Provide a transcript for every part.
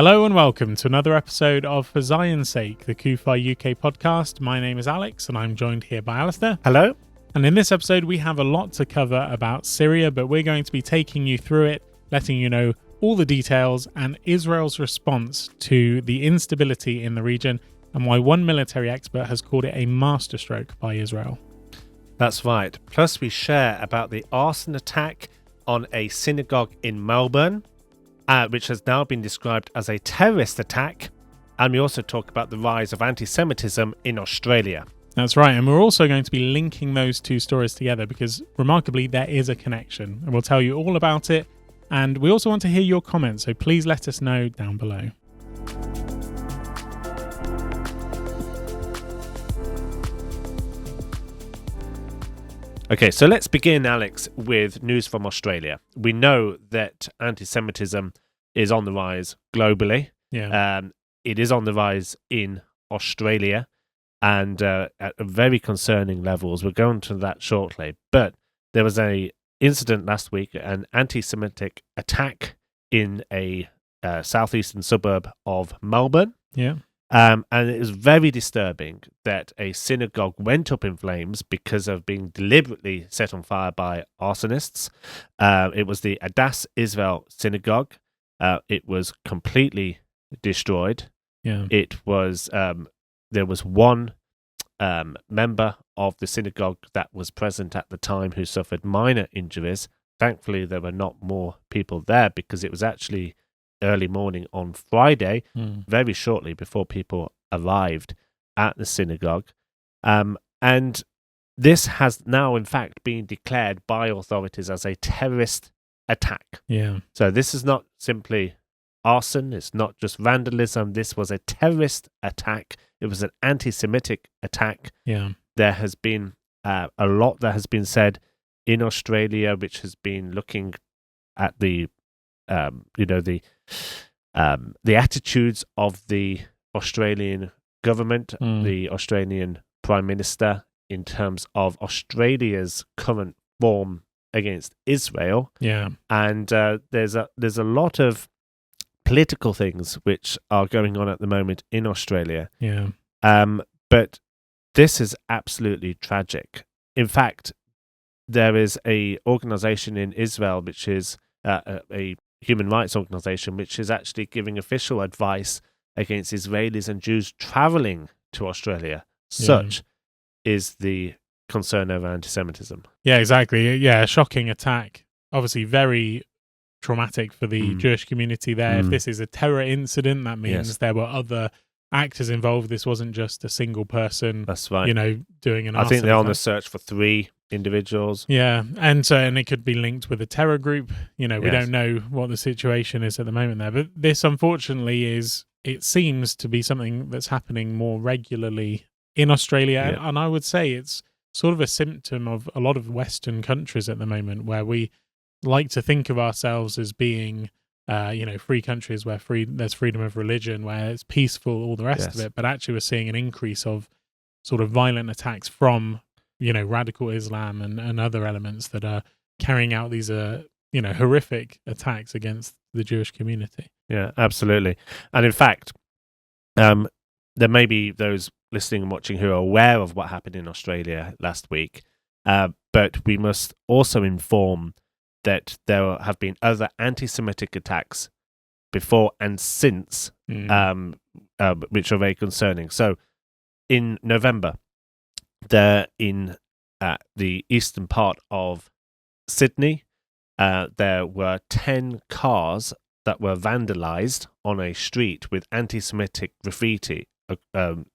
Hello and welcome to another episode of For Zion's Sake, the CUFI UK podcast. My name is Alex and I'm joined here by Alistair. Hello. And in this episode we have a lot to cover about Syria, but we're going to be taking you through it, letting you know all the details and Israel's response to the instability in the region and why one military expert has called it a masterstroke by Israel. That's right. Plus we share about the arson attack on a synagogue in Melbourne, which has now been described as a terrorist attack. And we also talk about the rise of anti-Semitism in Australia. That's right. And we're also going to be linking those two stories together because, remarkably, there is a connection. And we'll tell you all about it. And we also want to hear your comments, so please let us know down below. Okay, so let's begin, Alex, with news from Australia. We know that anti-Semitism is on the rise globally. Yeah. It is on the rise in Australia and at very concerning levels. We'll go into that shortly. But there was an incident last week, an anti-Semitic attack in a southeastern suburb of Melbourne. Yeah. And it was very disturbing that a synagogue went up in flames because of being deliberately set on fire by arsonists. It was the Adass Israel synagogue. It was completely destroyed. Yeah. It was there was one member of the synagogue that was present at the time who suffered minor injuries. Thankfully, there were not more people there because it was actually early morning on Friday, very shortly before people arrived at the synagogue. And this has now, in fact, been declared by authorities as a terrorist attack. Yeah. So this is not simply arson, it's not just vandalism, this was a terrorist attack. It was an anti-Semitic attack. Yeah. There has been a lot that has been said in Australia, which has been looking at the attitudes of the Australian government, the Australian Prime Minister, in terms of Australia's current form against Israel. Yeah. And there's a lot of political things which are going on at the moment in Australia. Yeah. But this is absolutely tragic. In fact, there is a organisation in Israel which is a human rights organization, which is actually giving official advice against Israelis and Jews traveling to Australia. Such is the concern over anti-Semitism. Yeah, exactly. Yeah, a shocking attack. Obviously very traumatic for the Jewish community there. If this is a terror incident, that means there were other actors involved. This wasn't just a single person. That's right. Doing an I think they're attack. on the search for 3 individuals. Yeah, and it could be linked with a terror group. We don't know what the situation is at the moment there. But this, unfortunately, it seems to be something that's happening more regularly in Australia. Yeah. And I would say it's sort of a symptom of a lot of Western countries at the moment, where we like to think of ourselves as being, free countries where there's freedom of religion, where it's peaceful, all the rest of it. But actually, we're seeing an increase of sort of violent attacks from radical Islam and other elements that are carrying out these, horrific attacks against the Jewish community. Yeah, absolutely. And in fact, there may be those listening and watching who are aware of what happened in Australia last week, but we must also inform that there have been other anti-Semitic attacks before and since, which are very concerning. So in November, there in the eastern part of Sydney, there were 10 cars that were vandalised on a street with anti-Semitic graffiti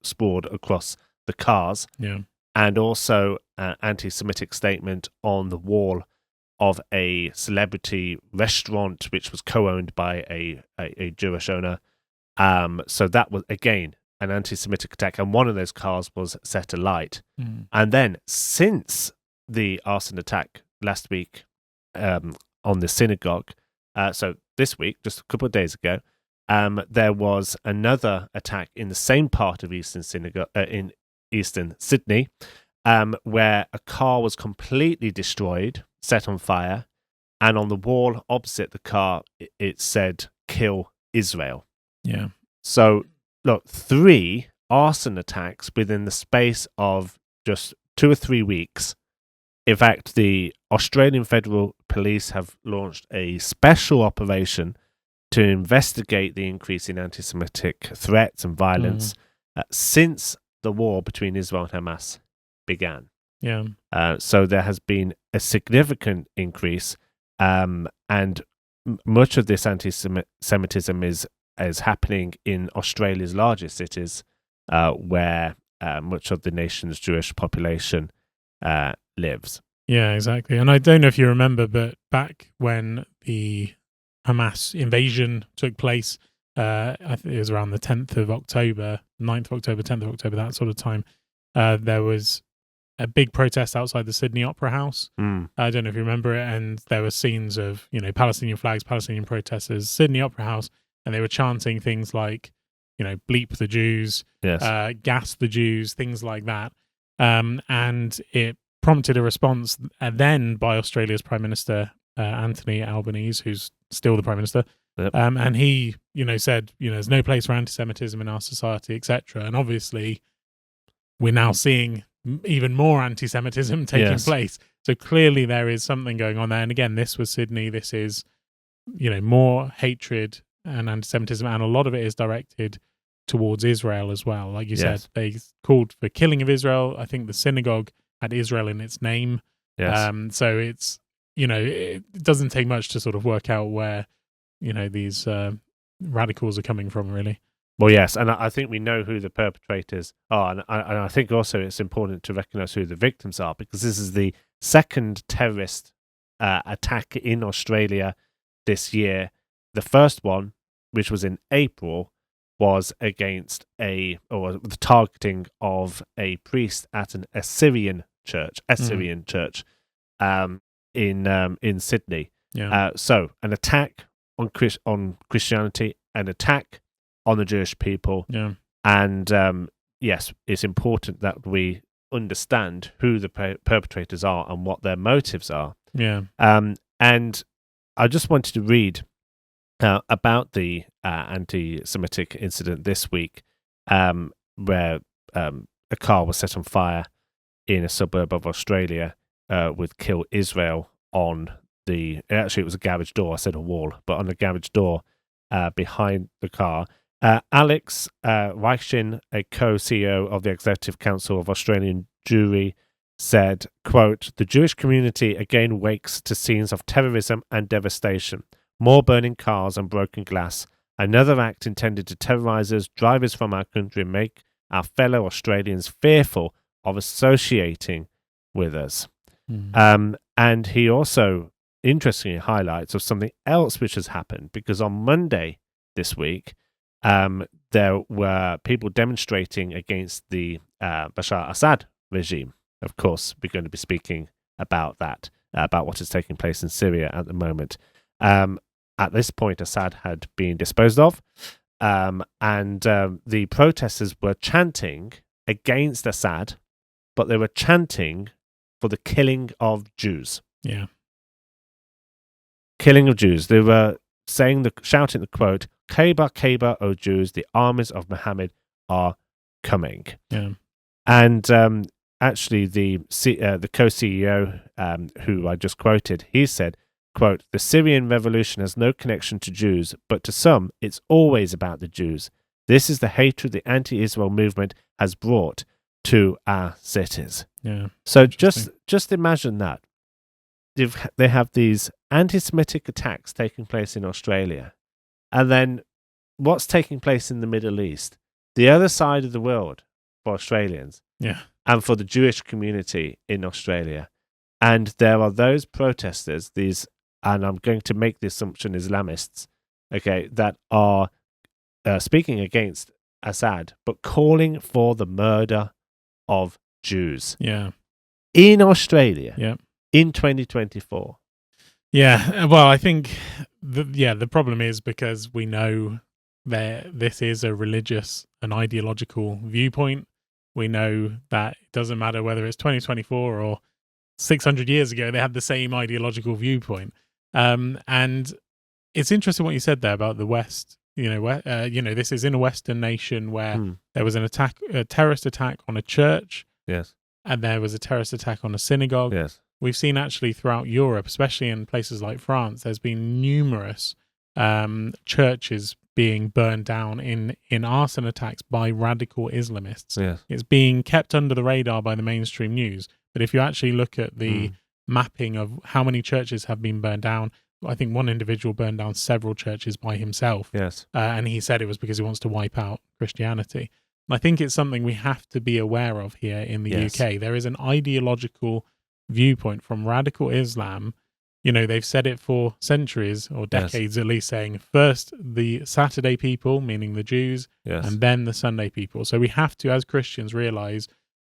sprawled across the cars, and also an anti-Semitic statement on the wall of a celebrity restaurant which was co-owned by a Jewish owner. So that was, again, an anti-Semitic attack, and one of those cars was set alight. And then, since the arson attack last week on the synagogue, so this week, just a couple of days ago, there was another attack in the same part of eastern Sydney, where a car was completely destroyed, set on fire, and on the wall opposite the car, it said, "Kill Israel." Yeah. So, look, 3 arson attacks within the space of just 2 or 3 weeks. In fact, the Australian Federal Police have launched a special operation to investigate the increase in anti-Semitic threats and violence since the war between Israel and Hamas began. Yeah. So there has been a significant increase, and much of this anti-Semitism is happening in Australia's largest cities, where much of the nation's Jewish population lives. Yeah, exactly. And I don't know if you remember, but back when the Hamas invasion took place, I think it was around the 10th of October, 9th of October, 10th of October, that sort of time, there was a big protest outside the Sydney Opera House. I don't know if you remember it, and there were scenes of, Palestinian flags, Palestinian protesters, Sydney Opera House, and they were chanting things like, bleep the Jews, Yes. gas the Jews, things like that. And it prompted a response then by Australia's Prime Minister, Anthony Albanese, who's still the Prime Minister. Yep. And he, said, there's no place for anti-Semitism in our society, etc. And obviously, we're now seeing even more anti-Semitism taking place. So clearly there is something going on there. And again, this was Sydney. This is, more hatred and anti-Semitism. And a lot of it is directed towards Israel as well. Like you said, they called for killing of Israel. I think the synagogue had Israel in its name. Yes. So it's, it doesn't take much to sort of work out where, these radicals are coming from, really. Well, yes, and I think we know who the perpetrators are, and I think also it's important to recognise who the victims are, because this is the second terrorist attack in Australia this year. The first one, which was in April, was against the targeting of a priest at an Assyrian church, in Sydney. Yeah. So an attack on Christianity, an attack on the Jewish people. Yeah. And yes, it's important that we understand who the perpetrators are and what their motives are. Yeah. And I just wanted to read about the anti-Semitic incident this week, where a car was set on fire in a suburb of Australia with Kill Israel on actually it was a garage door, I said a wall, but on the garage door behind the car. Alex Weichin, a co-CEO of the Executive Council of Australian Jewry, said, quote, "The Jewish community again wakes to scenes of terrorism and devastation. More burning cars and broken glass. Another act intended to terrorise us, drive us from our country, and make our fellow Australians fearful of associating with us." And he also interestingly highlights of something else which has happened, because on Monday this week, there were people demonstrating against the Bashar Assad regime. Of course, we're going to be speaking about that, about what is taking place in Syria at the moment. At this point, Assad had been disposed of, and the protesters were chanting against Assad, but they were chanting for the killing of Jews. Yeah. Killing of Jews. They were shouting the quote, "Khaybar, Khaybar, O Jews, the armies of Muhammad are coming." Yeah. And actually, the co-CEO, who I just quoted, he said, quote, "The Syrian revolution has no connection to Jews, but to some, it's always about the Jews. This is the hatred the anti-Israel movement has brought to our cities." Yeah. So just imagine that. They have these anti-Semitic attacks taking place in Australia. And then what's taking place in the Middle East? The other side of the world for Australians. Yeah. And for the Jewish community in Australia. And there are those protesters, and I'm going to make the assumption Islamists, okay, that are speaking against Assad, but calling for the murder of Jews. Yeah. In Australia. Yeah. In 2024. Yeah, well, I think the problem is because we know that this is a religious and ideological viewpoint. We know that it doesn't matter whether it's 2024 or 600 years ago, they had the same ideological viewpoint. And it's interesting what you said there about the West this is in a Western nation where Hmm. there was a terrorist attack on a church, Yes. and there was a terrorist attack on a synagogue. Yes. We've seen actually throughout Europe, especially in places like France, there's been numerous churches being burned down in arson attacks by radical Islamists. Yes. It's being kept under the radar by the mainstream news. But if you actually look at the mapping of how many churches have been burned down, I think one individual burned down several churches by himself. Yes. And he said it was because he wants to wipe out Christianity. And I think it's something we have to be aware of here in the UK. There is an ideological viewpoint from radical Islam. They've said it for centuries or decades at least, saying first the Saturday people, meaning the Jews, and then the Sunday people. So we have to, as Christians, realize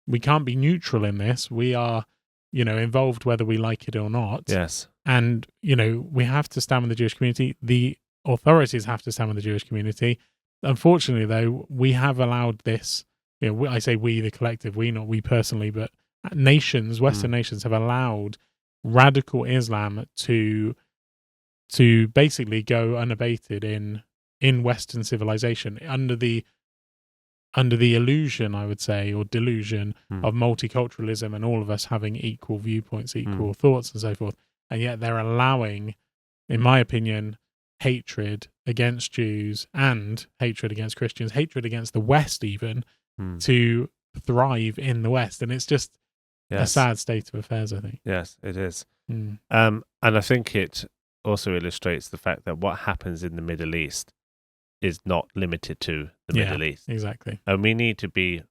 we can't be neutral in this. We are, involved whether we like it or not. Yes. And, we have to stand with the Jewish community. The authorities have to stand with the Jewish community. Unfortunately, though, we have allowed this, I say we, the collective, we, not we personally, but nations, Western nations have allowed radical Islam to basically go unabated in Western civilization under the illusion, I would say, or delusion of multiculturalism and all of us having equal viewpoints, equal thoughts and so forth. And yet they're allowing, in my opinion, hatred against Jews and hatred against Christians, hatred against the West even, to thrive in the West. And it's just a sad state of affairs, I think. Yes, it is. And I think it also illustrates the fact that what happens in the Middle East is not limited to the Middle East. Exactly. And we need to be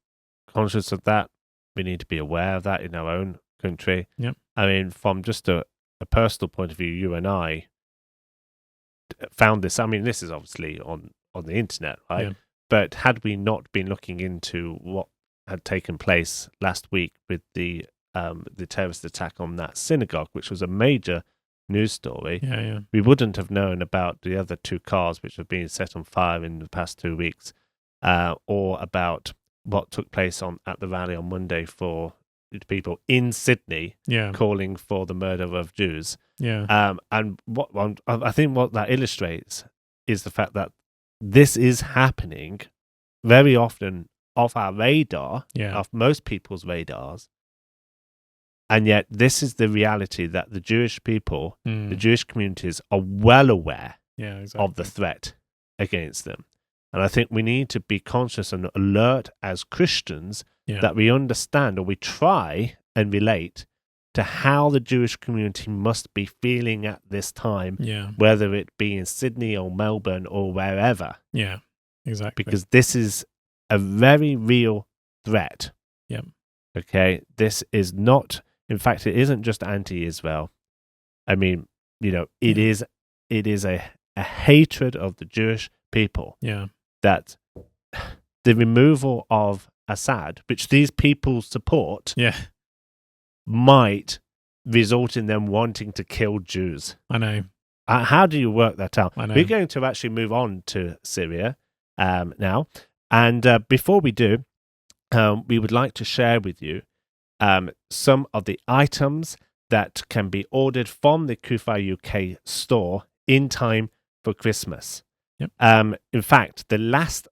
conscious of that. We need to be aware of that in our own country. Yep. I mean, from just a personal point of view, you and I found this. I mean, this is obviously on the internet, right? Yeah. But had we not been looking into what had taken place last week with the terrorist attack on that synagogue, which was a major news story, we wouldn't have known about the other two cars which have been set on fire in the past 2 weeks, or about what took place at the rally on Monday for people in Sydney calling for the murder of Jews. And I think what that illustrates is the fact that this is happening very often off our radar, off most people's radars. And yet this is the reality that the Jewish people, the Jewish communities are well aware of the threat against them. And I think we need to be conscious and alert as Christians that we understand, or we try and relate to how the Jewish community must be feeling at this time, whether it be in Sydney or Melbourne or wherever. Yeah, exactly. Because this is a very real threat. Yeah. Okay? This is not, in fact, it isn't just anti-Israel. I mean, it is a hatred of the Jewish people. Yeah. That the removal of Assad, which these people support, might result in them wanting to kill Jews. I know. How do you work that out? I know. We're going to actually move on to Syria now. And before we do, we would like to share with you some of the items that can be ordered from the CUFI UK store in time for Christmas. Yep. In fact, the last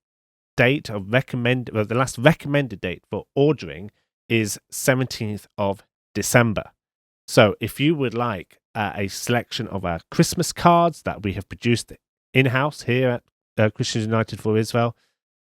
recommended date for ordering is 17th of December. So if you would like a selection of our Christmas cards that we have produced in-house here at Christians United for Israel,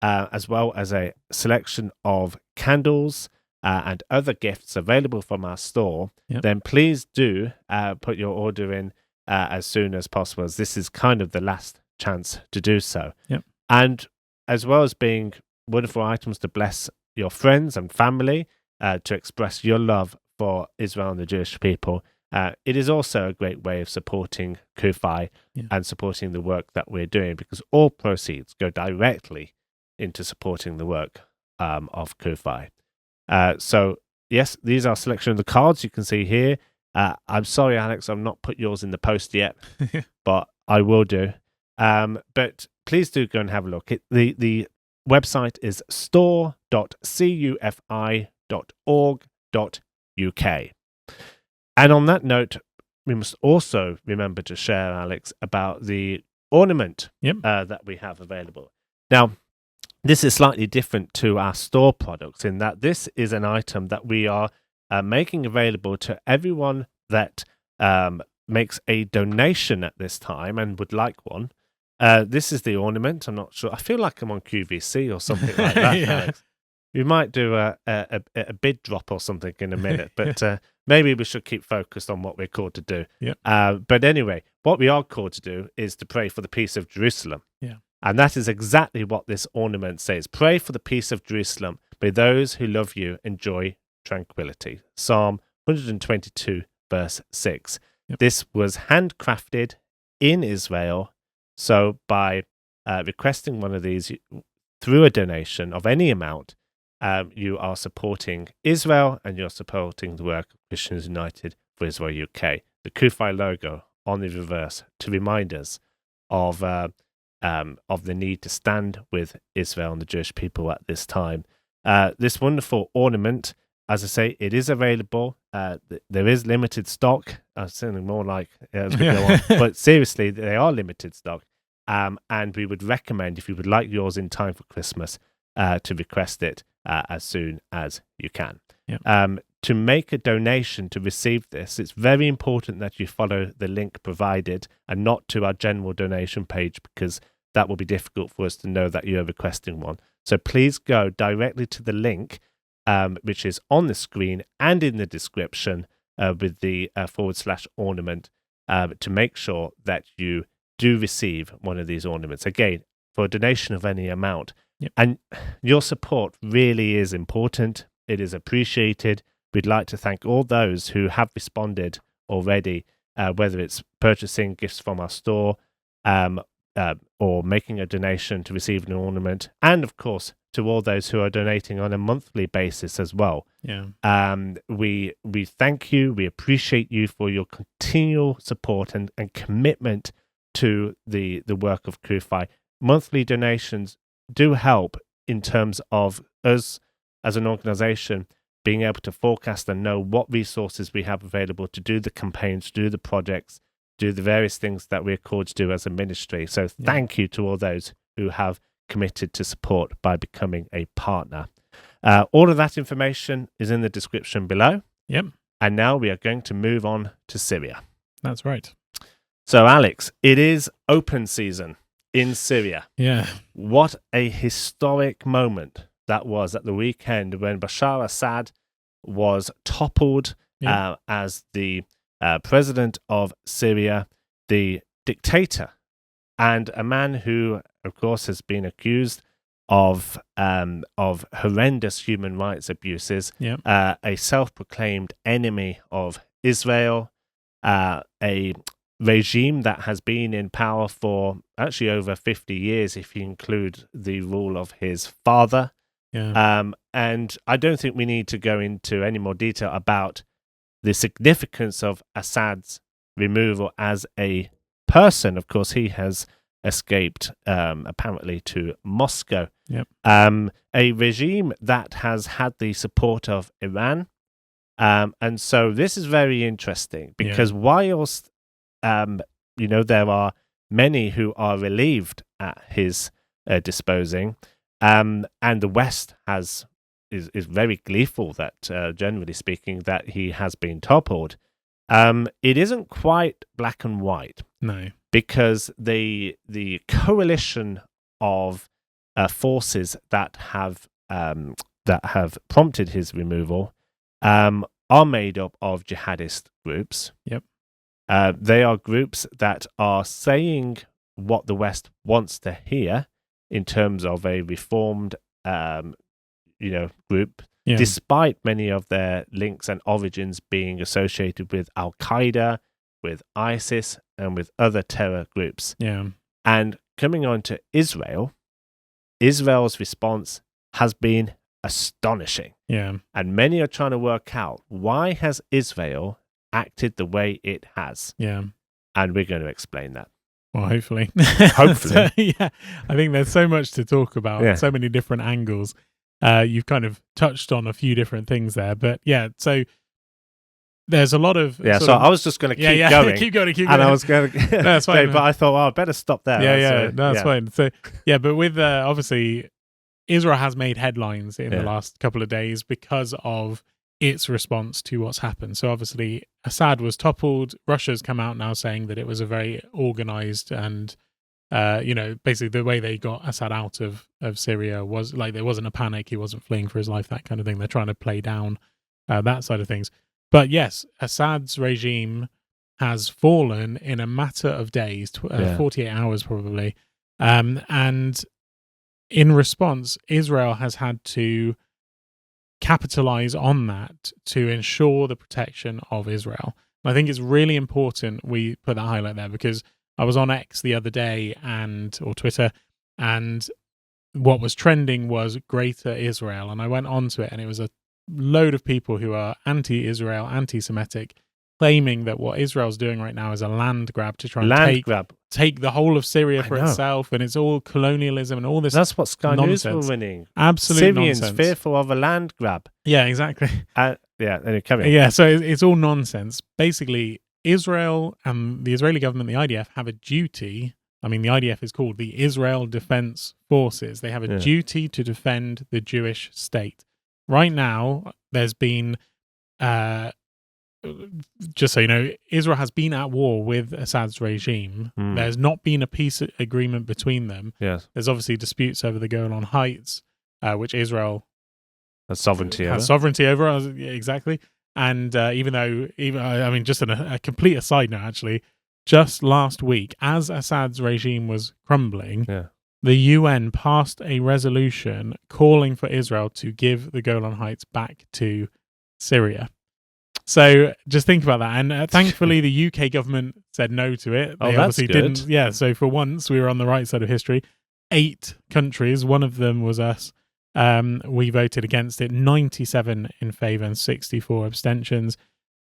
as well as a selection of candles and other gifts available from our store, then please do put your order in as soon as possible, as this is kind of the last chance to do so. Yep. And as well as being wonderful items to bless your friends and family, to express your love for Israel and the Jewish people, it is also a great way of supporting CUFI and supporting the work that we're doing, because all proceeds go directly into supporting the work of CUFI. So, yes, these are a selection of the cards you can see here. I'm sorry, Alex, I've not put yours in the post yet, but I will do. But please do go and have a look. The website is store.cufi.org.uk. And on that note, we must also remember to share, Alex, about the ornament Yep. that we have available. Now, this is slightly different to our store products in that this is an item that we are making available to everyone that makes a donation at this time and would like one. This is the ornament. I'm not sure. I feel like I'm on QVC or something like that, Yeah. Alex. We might do a bid drop or something in a minute, but maybe we should keep focused on what we're called to do. Yep. But anyway, what we are called to do is to pray for the peace of Jerusalem. Yeah. And that is exactly what this ornament says. Pray for the peace of Jerusalem. May those who love you enjoy tranquility. Psalm 122, verse 6. Yep. This was handcrafted in Israel. So by requesting one of these through a donation of any amount, you are supporting Israel and you're supporting the work of Christians United for Israel UK. The CUFI logo on the reverse to remind us of the need to stand with Israel and the Jewish people at this time. This wonderful ornament, as I say, it is available. There is limited stock. Certainly more like as we go on. But seriously, they are limited stock. And we would recommend, if you would like yours in time for Christmas, to request it as soon as you can. Yep. To make a donation to receive this, it's very important that you follow the link provided and not to our general donation page, because that will be difficult for us to know that you're requesting one. So please go directly to the link, which is on the screen and in the description with the /ornament to make sure that you do receive one of these ornaments. Again, for a donation of any amount. Yep. And your support really is important. It is appreciated. We'd like to thank all those who have responded already, whether it's purchasing gifts from our store or making a donation to receive an ornament, and of course to all those who are donating on a monthly basis as well. Yeah. We thank you. We appreciate you for your continual support and commitment to the work of CUFI. Monthly donations do help in terms of us as an organisation being able to forecast and know what resources we have available to do the campaigns, do the projects, do the various things that we're called to do as a ministry. So thank you to all those who have committed to support by becoming a partner. All of that information is in the description below. Yep. And now we are going to move on to Syria. That's right. So, Alex, it is open season in Syria. Yeah. What a historic moment that was at the weekend when Bashar Assad was toppled as the president of Syria, the dictator, and a man who, of course, has been accused of horrendous human rights abuses, a self-proclaimed enemy of Israel, a regime that has been in power for actually over 50 years, if you include the rule of his father. Yeah. And I don't think we need to go into any more detail about the significance of Assad's removal as a person. Of course, he has escaped apparently to Moscow. Yep. A regime that has had the support of Iran. And so this is very interesting because whilst there are many who are relieved at his disposing, and the West is very gleeful that, generally speaking, that he has been toppled. It isn't quite black and white. No, because the coalition of forces that have prompted his removal are made up of jihadist groups. Yep. They are groups that are saying what the West wants to hear in terms of a reformed, group, despite many of their links and origins being associated with Al-Qaeda, with ISIS, and with other terror groups. Yeah. And coming on to Israel, Israel's response has been astonishing. Yeah. And many are trying to work out, why has Israel acted the way it has? Yeah. And we're going to explain that. Well, hopefully. Hopefully. So, I think there's so much to talk about, so many different angles. You've kind of touched on a few different things there. But so there's a lot of So I was just going to keep going. keep going. And I was going no, that's fine. but I thought, I better stop there. That's fine. So but with obviously Israel has made headlines in the last couple of days because of its response to what's happened. So obviously Assad was toppled. Russia's come out now saying that it was a very organized and basically the way they got Assad out of Syria was like there wasn't a panic. He wasn't fleeing for his life, that kind of thing. They're trying to play down that side of things. But yes, Assad's regime has fallen in a matter of days, 48 hours probably. And in response, Israel has had to capitalize on that to ensure the protection of Israel. And I think it's really important we put that highlight there because I was on X the other day or Twitter, and what was trending was Greater Israel. And I went onto it, and it was a load of people who are anti-Israel, anti-Semitic, claiming that what Israel's doing right now is a land grab to try and take the whole of Syria for itself, and it's all colonialism and all this. That's what Sky nonsense. News were winning. Absolute Syrians nonsense. Fearful of a land grab. Yeah, exactly. So it's all nonsense. Basically, Israel and the Israeli government, the IDF, have a duty. I mean, the IDF is called the Israel Defense Forces. They have a duty to defend the Jewish state. Right now, there's been, just so you know, Israel has been at war with Assad's regime. There's not been a peace agreement between them. Yes. There's obviously disputes over the Golan Heights, which Israel has sovereignty over. Exactly. And just a complete aside now, actually, just last week, as Assad's regime was crumbling, the UN passed a resolution calling for Israel to give the Golan Heights back to Syria. So just think about that. And thankfully, the UK government said no to it. They obviously didn't. Yeah, so for once, we were on the right side of history. 8 countries, one of them was us. We voted against it, 97 in favour and 64 abstentions.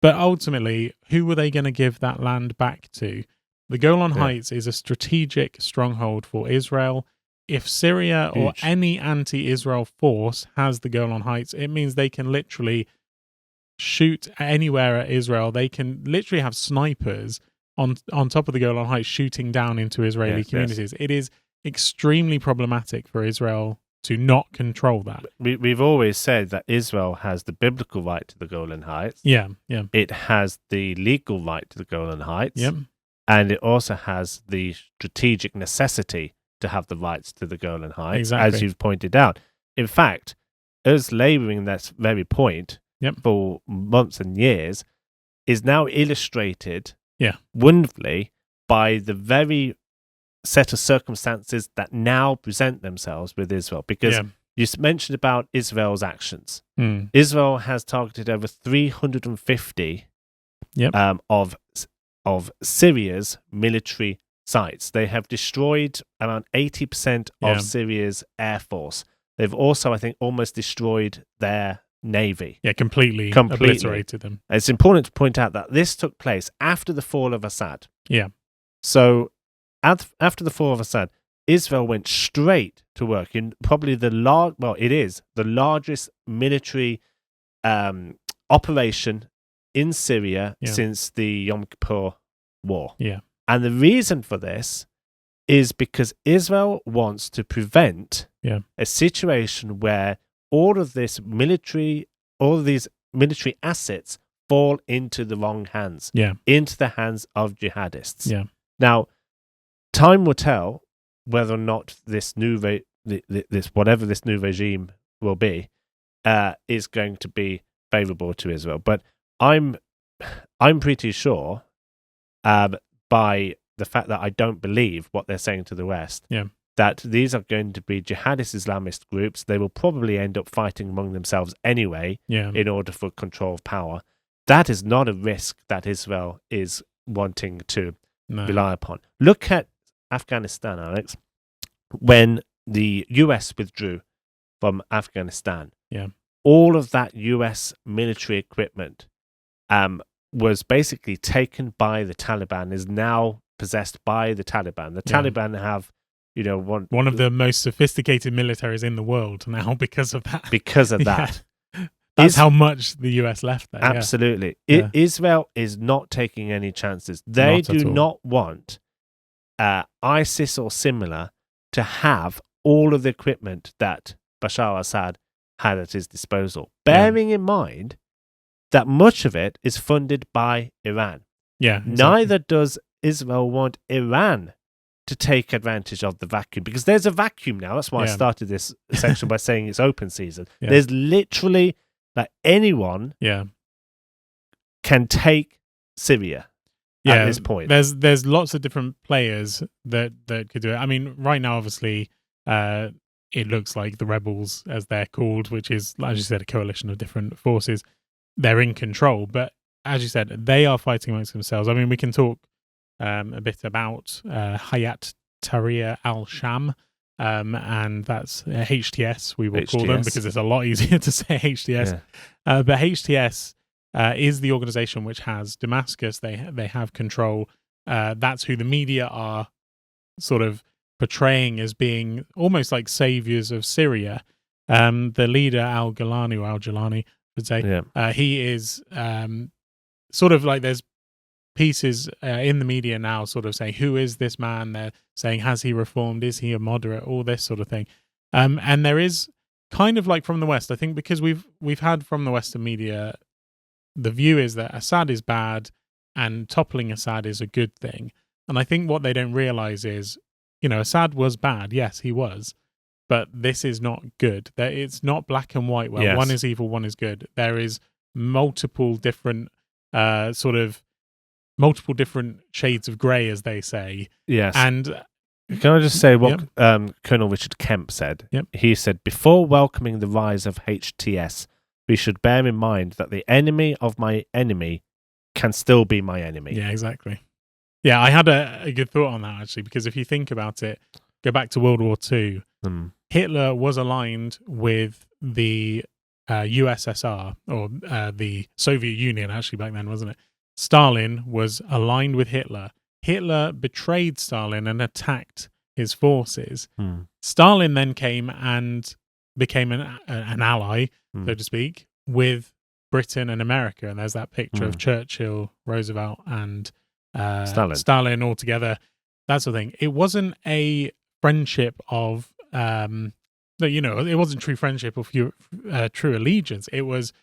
But ultimately, who were they going to give that land back to? The Golan Heights is a strategic stronghold for Israel. If Syria or any anti-Israel force has the Golan Heights, it means they can literally shoot anywhere at Israel. They can literally have snipers on top of the Golan Heights shooting down into Israeli communities. It is extremely problematic for Israel to not control that. We've always said that Israel has the biblical right to the Golan Heights. Yeah. It has the legal right to the Golan Heights. Yep. And it also has the strategic necessity to have the rights to the Golan Heights, as you've pointed out. In fact, us labouring that very point for months and years is now illustrated wonderfully by the very set of circumstances that now present themselves with Israel. Because you mentioned about Israel's actions. Israel has targeted over 350 of Syria's military sites. They have destroyed around 80% of Syria's air force. They've also, I think, almost destroyed their navy. Yeah, completely obliterated them. It's important to point out that this took place after the fall of Assad. Yeah. So after the fall of Assad, Israel went straight to work in probably the largest military operation in Syria since the Yom Kippur War. Yeah. And the reason for this is because Israel wants to prevent a situation where all of these military assets fall into the wrong hands, into the hands of jihadists. Yeah. Now, time will tell whether or not this new whatever this new regime will be is going to be favorable to Israel. But I'm pretty sure, by the fact that I don't believe what they're saying to the West, that these are going to be jihadist Islamist groups. They will probably end up fighting among themselves anyway in order for control of power. That is not a risk that Israel is wanting to rely upon. Look at Afghanistan, Alex. When the US withdrew from Afghanistan, all of that US military equipment was basically taken by the Taliban, is now possessed by the Taliban. The Taliban have, one of the most sophisticated militaries in the world now because of that. Because of that. That's how much the US left there. Absolutely. Yeah. Israel is not taking any chances. They do not want ISIS or similar to have all of the equipment that Bashar al-Assad had at his disposal, bearing in mind that much of it is funded by Iran. Yeah, exactly. Neither does Israel want Iran to take advantage of the vacuum, because there's a vacuum now. That's why I started this section by saying it's open season. Yeah. There's literally anyone can take Syria at this point. There's lots of different players that could do it. I mean, right now, obviously, it looks like the rebels, as they're called, which is, as you said, a coalition of different forces, they're in control. But as you said, they are fighting amongst themselves. I mean, we can talk a bit about Hayat Tahrir al-Sham, and that's HTS, we will call them, because it's a lot easier to say HTS. Yeah. But HTS is the organization which has Damascus. They have control. That's who the media are sort of portraying as being almost like saviors of Syria. The leader, al-Jilani, I would say, he is sort of like, there's pieces in the media now sort of saying, who is this man? They're saying, has he reformed? Is he a moderate? All this sort of thing. And there is kind of like from the West, I think, because we've had from the Western media, the view is that Assad is bad and toppling Assad is a good thing. And I think what they don't realize is, Assad was bad. Yes, he was. But this is not good. It's not black and white. Well, one is evil, one is good. There is multiple different multiple different shades of grey, as they say. Yes. And can I just say what Colonel Richard Kemp said? Yep. He said, before welcoming the rise of HTS, we should bear in mind that the enemy of my enemy can still be my enemy. Yeah, exactly. Yeah, I had a good thought on that, actually, because if you think about it, go back to World War II, Hitler was aligned with the USSR, or the Soviet Union, actually, back then, wasn't it? Stalin was aligned with Hitler. Hitler betrayed Stalin and attacked his forces. Stalin then came and became an ally, so to speak, with Britain and America. And there's that picture of Churchill, Roosevelt, and Stalin all together. That sort of thing. It wasn't a friendship of, it wasn't true friendship or true allegiance. It was,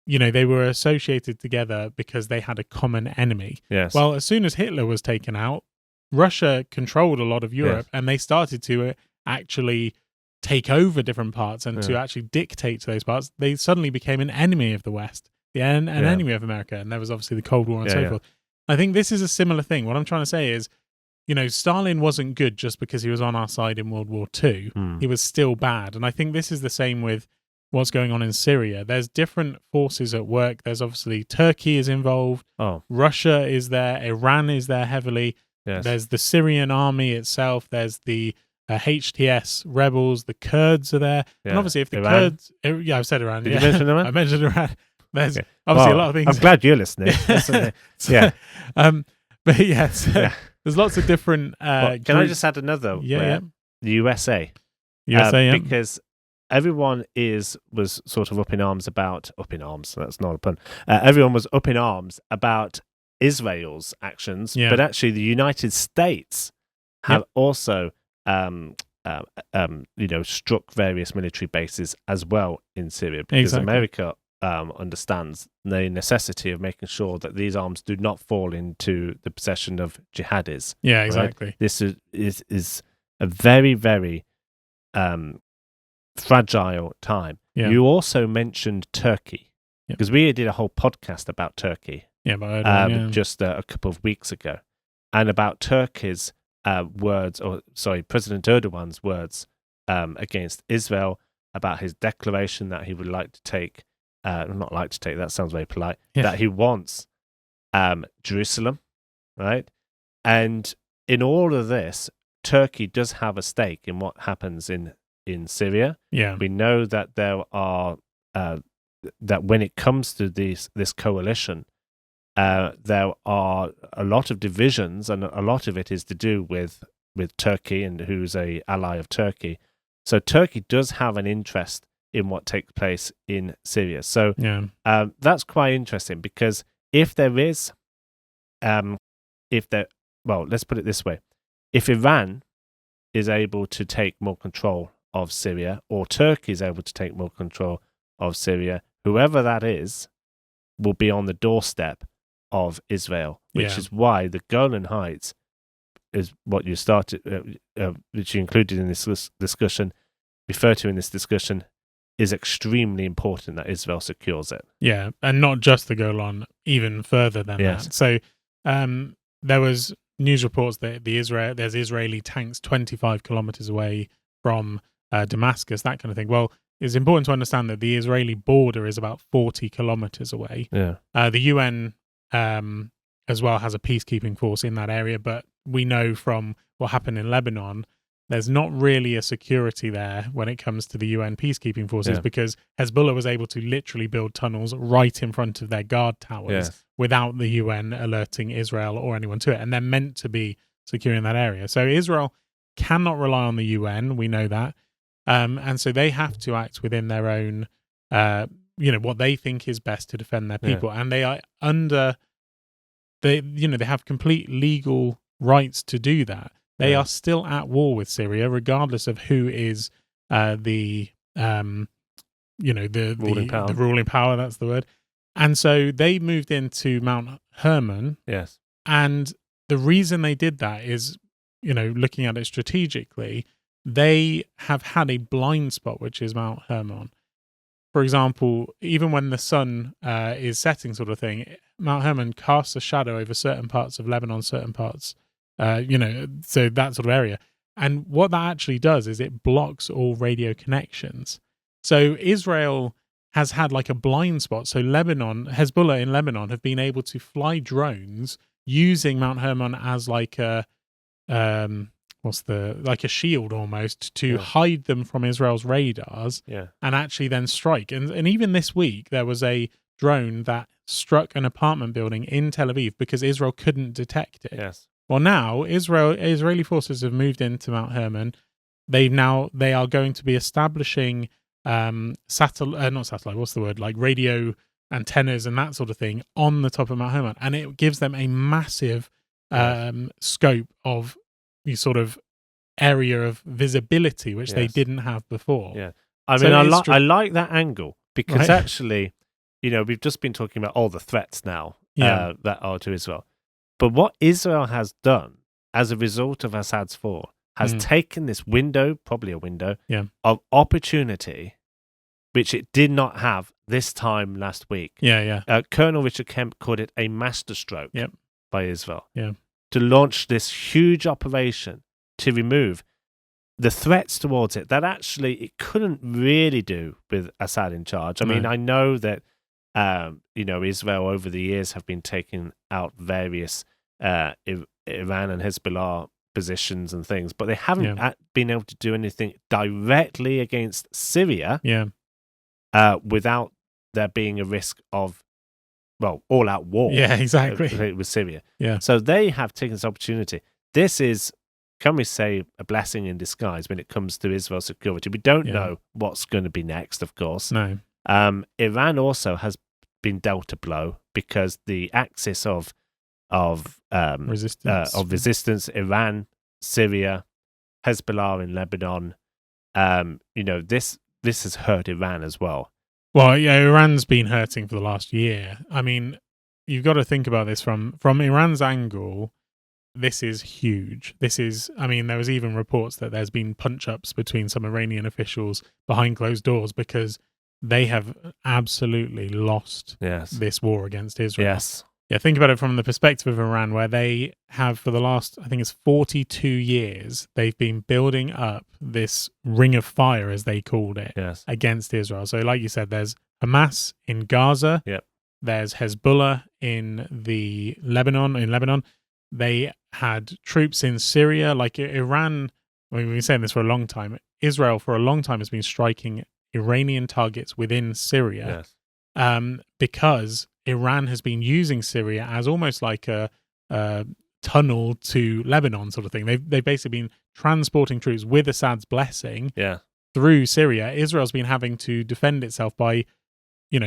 they were associated together because they had a common enemy. Yes. Well, as soon as Hitler was taken out, Russia controlled a lot of Europe, and they started to actually take over different parts and to actually dictate to those parts. They suddenly became an enemy of the West, an enemy of America, and there was obviously the Cold War and so forth. I think this is a similar thing. What I'm trying to say is, Stalin wasn't good just because he was on our side in World War II. He was still bad. And I think this is the same with what's going on in Syria. There's different forces at work. There's obviously Turkey is involved. Russia is there. Iran is there heavily. Yes. There's the Syrian army itself. There's the HTS rebels. The Kurds are there. Yeah. And obviously if the Iran. Kurds... I've said Iran. Did you mention Iran? I mentioned Iran. There's obviously a lot of things. I'm glad you're listening. But there's lots of different... can I just add another? Yeah. The USA. Because everyone was sort of up in arms, that's not a pun. Everyone was up in arms about Israel's actions, but actually the United States have also struck various military bases as well in Syria, because America understands the necessity of making sure that these arms do not fall into the possession of jihadis. Yeah, exactly. Right? This is a very, very fragile time. Yeah. You also mentioned Turkey, because we did a whole podcast about Turkey just a couple of weeks ago, and about Turkey's President Erdogan's words against Israel, about his declaration that he would like to take, that sounds very polite, that he wants Jerusalem, right? And in all of this, Turkey does have a stake in what happens in Syria. Yeah. We know that there are that when it comes to this coalition, there are a lot of divisions, and a lot of it is to do with Turkey and who's a ally of Turkey. So Turkey does have an interest in what takes place in Syria. So Yeah. that's quite interesting, because if there is, let's put it this way: if Iran is able to take more control of Syria, or Turkey is able to take more control of Syria, whoever that is will be on the doorstep of Israel, which is why the Golan Heights is what you started, which you included in this discussion, referred to in this discussion, is extremely important that Israel secures it. Yeah, and not just the Golan, even further than that. So there was news reports that there's Israeli tanks 25 kilometers away from Damascus, that kind of thing. Well, it's important to understand that the Israeli border is about 40 kilometers away. Yeah. The UN as well has a peacekeeping force in that area, but we know from what happened in Lebanon, there's not really a security there when it comes to the UN peacekeeping forces, because Hezbollah was able to literally build tunnels right in front of their guard towers without the UN alerting Israel or anyone to it. And they're meant to be securing that area. So Israel cannot rely on the UN. We know that. And so they have to act within their own, what they think is best to defend their people. And they are they have complete legal rights to do that. They are still at war with Syria, regardless of who is the ruling power. That's the word. And so they moved into Mount Hermon. Yes. And the reason they did that is, looking at it strategically, they have had a blind spot, which is Mount Hermon. For example, even when the sun is setting, sort of thing, Mount Hermon casts a shadow over certain parts of Lebanon, certain parts. So that sort of area. And what that actually does is it blocks all radio connections. So Israel has had like a blind spot. So Hezbollah in Lebanon have been able to fly drones using Mount Hermon as like a shield almost to hide them from Israel's radars and actually then strike. And even this week there was a drone that struck an apartment building in Tel Aviv because Israel couldn't detect it. Yes. Well, now Israeli forces have moved into Mount Hermon. They are going to be establishing radio antennas and that sort of thing on the top of Mount Hermon, and it gives them a massive scope of the sort of area of visibility which they didn't have before. Yeah, I like that angle because actually, we've just been talking about all the threats now that are to Israel. But what Israel has done as a result of Assad's fall has taken this window, probably a window, of opportunity, which it did not have this time last week. Colonel Richard Kemp called it a masterstroke by Israel to launch this huge operation to remove the threats towards it that actually it couldn't really do with Assad in charge. I mean, I know that Israel over the years have been taking out various Iran and Hezbollah positions and things, but they haven't been able to do anything directly against Syria without there being a risk of, all-out war with Syria. So they have taken this opportunity. This is, can we say, a blessing in disguise when it comes to Israel's security. We don't know what's going to be next, of course. No. Iran also has been dealt a blow because the axis of resistance, Iran, Syria, Hezbollah in Lebanon, this has hurt Iran as well. Well, Iran's been hurting for the last year. I mean, you've got to think about this from Iran's angle. This is huge. There was even reports that there's been punch-ups between some Iranian officials behind closed doors because they have absolutely lost this war against Israel. Yes. Yeah, think about it from the perspective of Iran, where they have for the last, I think it's 42 years, they've been building up this ring of fire, as they called it, against Israel. So like you said, there's Hamas in Gaza. There's Hezbollah in Lebanon. They had troops in Syria. Like Iran, we've been saying this for a long time. Israel for a long time has been striking Iranian targets within Syria because Iran has been using Syria as almost like a tunnel to Lebanon sort of thing. They've basically been transporting troops with Assad's blessing through Syria, Israel's been having to defend itself by,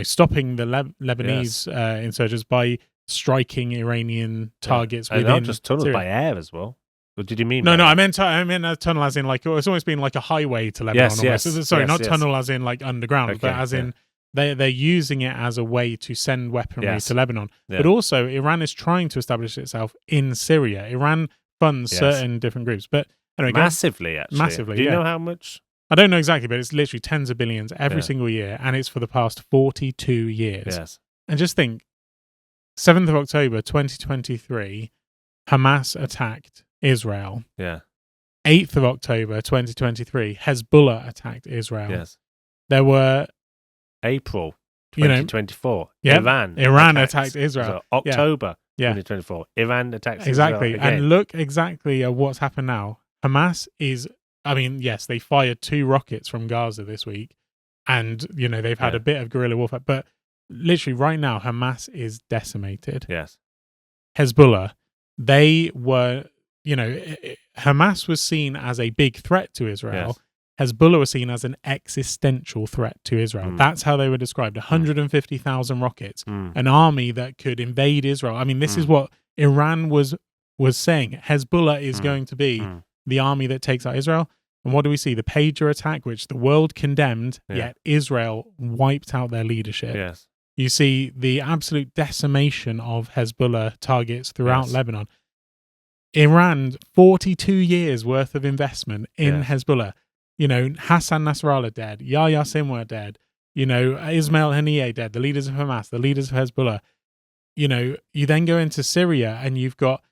stopping the Lebanese insurgents, by striking Iranian targets and within not just tunnels, Syria. by air as well. What did you mean? No, I meant a tunnel as in like it's almost been like a highway to Lebanon. Not tunnel as in like underground, but as in they're using it as a way to send weaponry to Lebanon. But also Iran is trying to establish itself in Syria. Iran funds certain different groups, but anyway, massively. Actually, massively. Do you know how much? I don't know exactly, but it's literally tens of billions every single year, and it's for the past 42 years. Yes. And just think, 7th of October 2023, Hamas attacked Israel. Yeah. 8th of October 2023, Hezbollah attacked Israel. Yes. There were April 2024. Iran attacked Israel. So October 2024. Iran attacks exactly. Israel again. And look exactly at what's happened now. Hamas is, yes, they fired 2 rockets from Gaza this week, and they've had a bit of guerrilla warfare, but literally right now Hamas is decimated. Yes. Hezbollah, they were, Hamas was seen as a big threat to Israel. Yes. Hezbollah was seen as an existential threat to Israel. That's how they were described. 150,000 rockets, an army that could invade Israel. This is what Iran was saying. Hezbollah is going to be the army that takes out Israel. And what do we see? The pager attack, which the world condemned, yet Israel wiped out their leadership. Yes. You see the absolute decimation of Hezbollah targets throughout Lebanon. Iran, 42 years worth of investment in Hezbollah. Hassan Nasrallah dead, Yahya Sinwar dead, Ismail Haniyeh dead, the leaders of Hamas, the leaders of Hezbollah. You then go into Syria and you've got,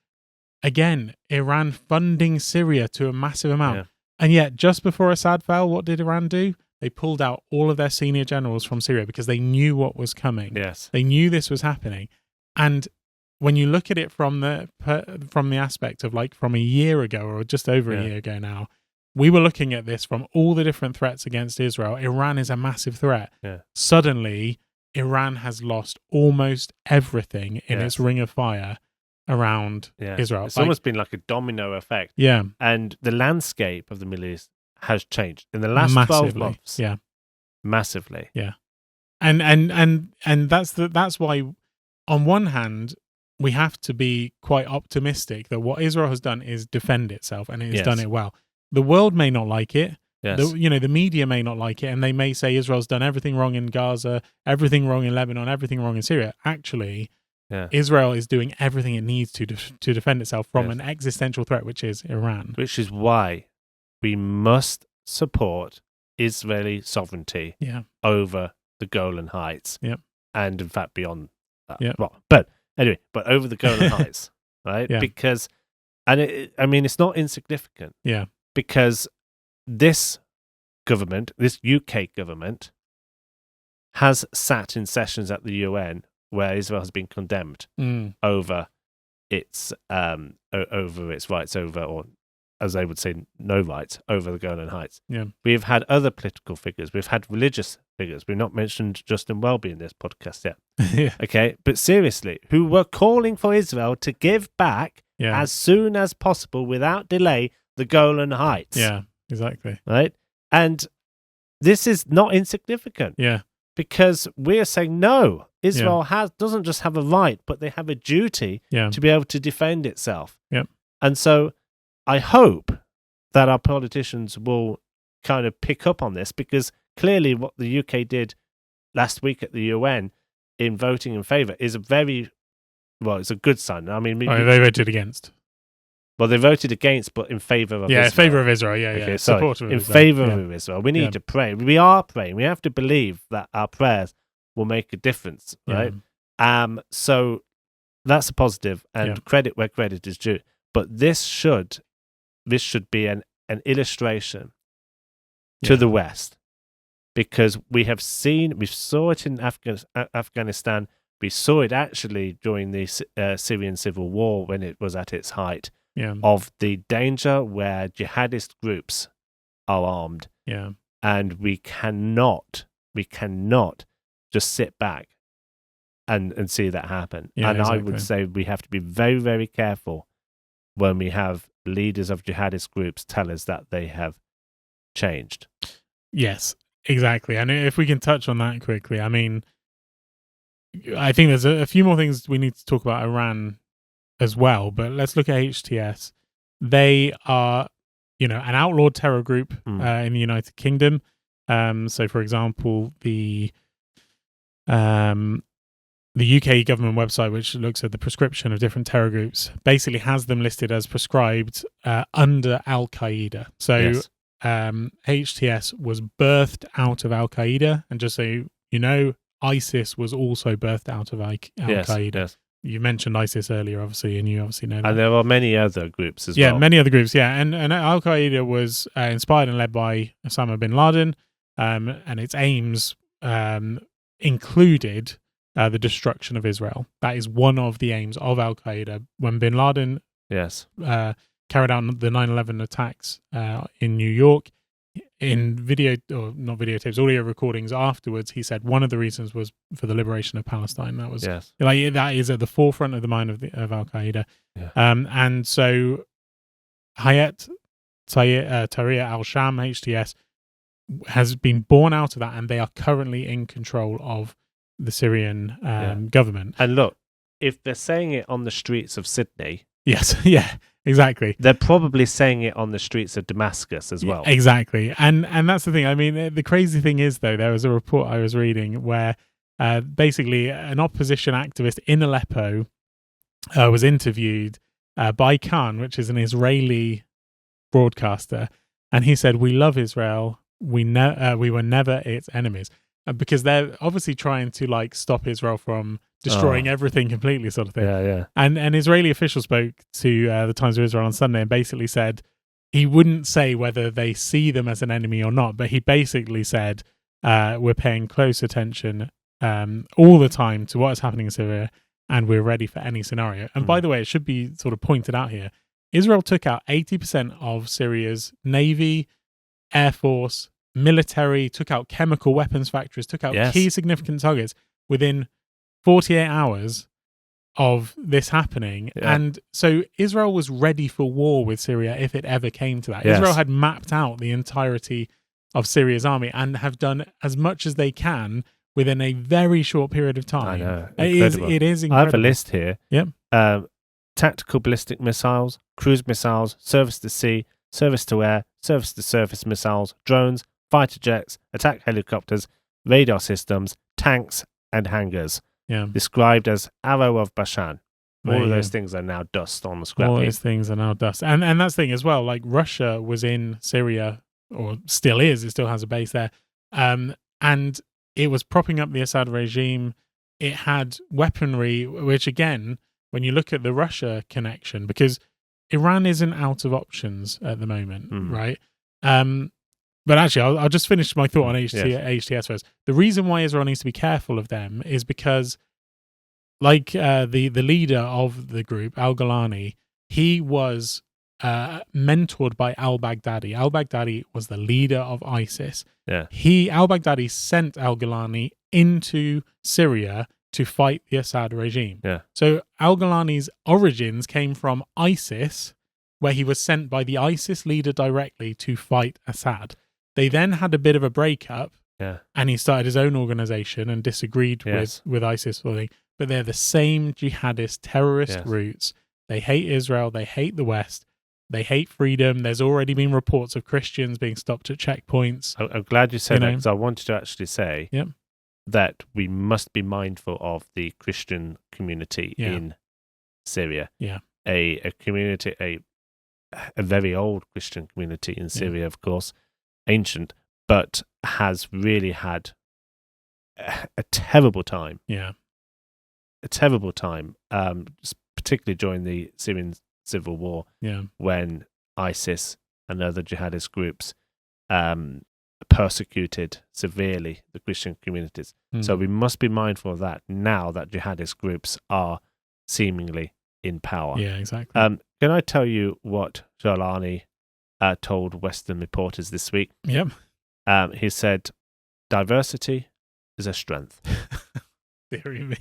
again, Iran funding Syria to a massive amount. Yeah. And yet, just before Assad fell, what did Iran do? They pulled out all of their senior generals from Syria because they knew what was coming. Yes. They knew this was happening. And when you look at it from the aspect of like from a year ago or just over a year ago now, we were looking at this from all the different threats against Israel. Iran is a massive threat. Yeah. Suddenly, Iran has lost almost everything in its ring of fire around Israel. It's almost been like a domino effect. Yeah. And the landscape of the Middle East has changed in the last massively. 12 months. Yeah. Massively. Yeah. And that's why, on one hand, we have to be quite optimistic that what Israel has done is defend itself, and it has done it well. The world may not like it. Yes. The media may not like it, and they may say Israel's done everything wrong in Gaza, everything wrong in Lebanon, everything wrong in Syria. Actually, Israel is doing everything it needs to defend itself from an existential threat, which is Iran. Which is why we must support Israeli sovereignty over the Golan Heights. Yep. And in fact, beyond that. Yep. Well, but over the Golan Heights, right? Yeah. Because, it's not insignificant. Yeah. Because this government, this UK government, has sat in sessions at the UN where Israel has been condemned over its rights over, or as they would say, no rights over the Golan Heights. Yeah. We've had other political figures. We've had religious figures. We've not mentioned Justin Welby in this podcast yet. Yeah. Okay, but seriously, who were calling for Israel to give back as soon as possible, without delay, the Golan Heights. Yeah, exactly. Right? And this is not insignificant. Yeah. Because we're saying, no, Israel doesn't just have a right, but they have a duty to be able to defend itself. Yep. And so I hope that our politicians will kind of pick up on this, because clearly what the UK did last week at the UN in voting in favour is it's a good sign. I mean, they voted against. Well, they voted against, but in favour of Israel. Yeah, in favour of Israel, Okay, supportive of in Israel. favour of Israel. We need to pray. We are praying. We have to believe that our prayers will make a difference, right? So that's a positive, and credit where credit is due. But this should be an illustration to the West, because we saw it in Afghanistan. We saw it actually during the Syrian civil war when it was at its height. Of the danger where jihadist groups are armed. Yeah. And we cannot just sit back and see that happen. Yeah, and exactly. I would say we have to be very, very careful when we have leaders of jihadist groups tell us that they have changed. Yes, exactly. And if we can touch on that quickly, I mean, I think there's a few more things we need to talk about Iran as well, but let's look at HTS. They are, an outlawed terror group in the United Kingdom. So, for example, the UK government website, which looks at the prescription of different terror groups, basically has them listed as prescribed under Al Qaeda. So, yes. HTS was birthed out of Al Qaeda, and just so you know, ISIS was also birthed out of Al Qaeda. Yes. You mentioned ISIS earlier, obviously, and you obviously know that. And there are many other groups as well. Yeah, many other groups, yeah. And Al Qaeda was inspired and led by Osama bin Laden, and its aims included the destruction of Israel. That is one of the aims of Al Qaeda. When bin Laden carried out the 9/11 attacks in New York, in audio recordings afterwards, he said one of the reasons was for the liberation of Palestine. That was that is at the forefront of the mind of Al Qaeda. Yeah. And so Hayat Tahrir al-Sham, HTS, has been born out of that, and they are currently in control of the Syrian government. And look, if they're saying it on the streets of Sydney, yes, yeah, exactly, they're probably saying it on the streets of Damascus as well. Exactly, and that's the thing. I mean, the crazy thing is, though, there was a report I was reading where basically an opposition activist in Aleppo was interviewed by Khan, which is an Israeli broadcaster, and he said, "We love Israel. We were never its enemies," because they're obviously trying to stop Israel from destroying everything completely, sort of thing. Yeah. And an Israeli official spoke to the Times of Israel on Sunday and basically said he wouldn't say whether they see them as an enemy or not, but he basically said we're paying close attention all the time to what is happening in Syria, and we're ready for any scenario. And by the way, it should be sort of pointed out here, Israel took out 80% of Syria's navy, air force, military, took out chemical weapons factories, took out key significant targets within 48 hours of this happening. Yeah. And so Israel was ready for war with Syria if it ever came to that. Yes. Israel had mapped out the entirety of Syria's army and have done as much as they can within a very short period of time. I know. It is incredible. I have a list here. Yep. Tactical ballistic missiles, cruise missiles, surface to sea, surface to air, surface to surface missiles, drones, fighter jets, attack helicopters, radar systems, tanks, and hangars. Yeah. Described as Arrow of Bashan. All of those things are now dust on the scrap heap. All those things are now dust. And that's the thing as well, Russia was in Syria, or still is, it still has a base there, and it was propping up the Assad regime. It had weaponry, which again, when you look at the Russia connection, because Iran isn't out of options at the moment, right? But actually, I'll just finish my thought on HTS first. The reason why Israel needs to be careful of them is because, the leader of the group, al-Golani, he was mentored by al-Baghdadi. Al-Baghdadi was the leader of ISIS. Yeah. Al-Baghdadi sent al-Golani into Syria to fight the Assad regime. Yeah. So al-Golani's origins came from ISIS, where he was sent by the ISIS leader directly to fight Assad. They then had a bit of a breakup, and he started his own organization and disagreed with ISIS. But they're the same jihadist terrorist roots. They hate Israel. They hate the West. They hate freedom. There's already been reports of Christians being stopped at checkpoints. I'm glad you said that, because I wanted to actually say that we must be mindful of the Christian community in Syria. Yeah. A community, a very old Christian community in Syria, of course, ancient, but has really had a terrible time. Yeah. A terrible time, particularly during the Syrian civil war, when ISIS and other jihadist groups persecuted severely the Christian communities. So we must be mindful of that now that jihadist groups are seemingly in power. Yeah, exactly. Can I tell you what Jalani told Western reporters this week? Yep. He said, diversity is a strength. Dear me.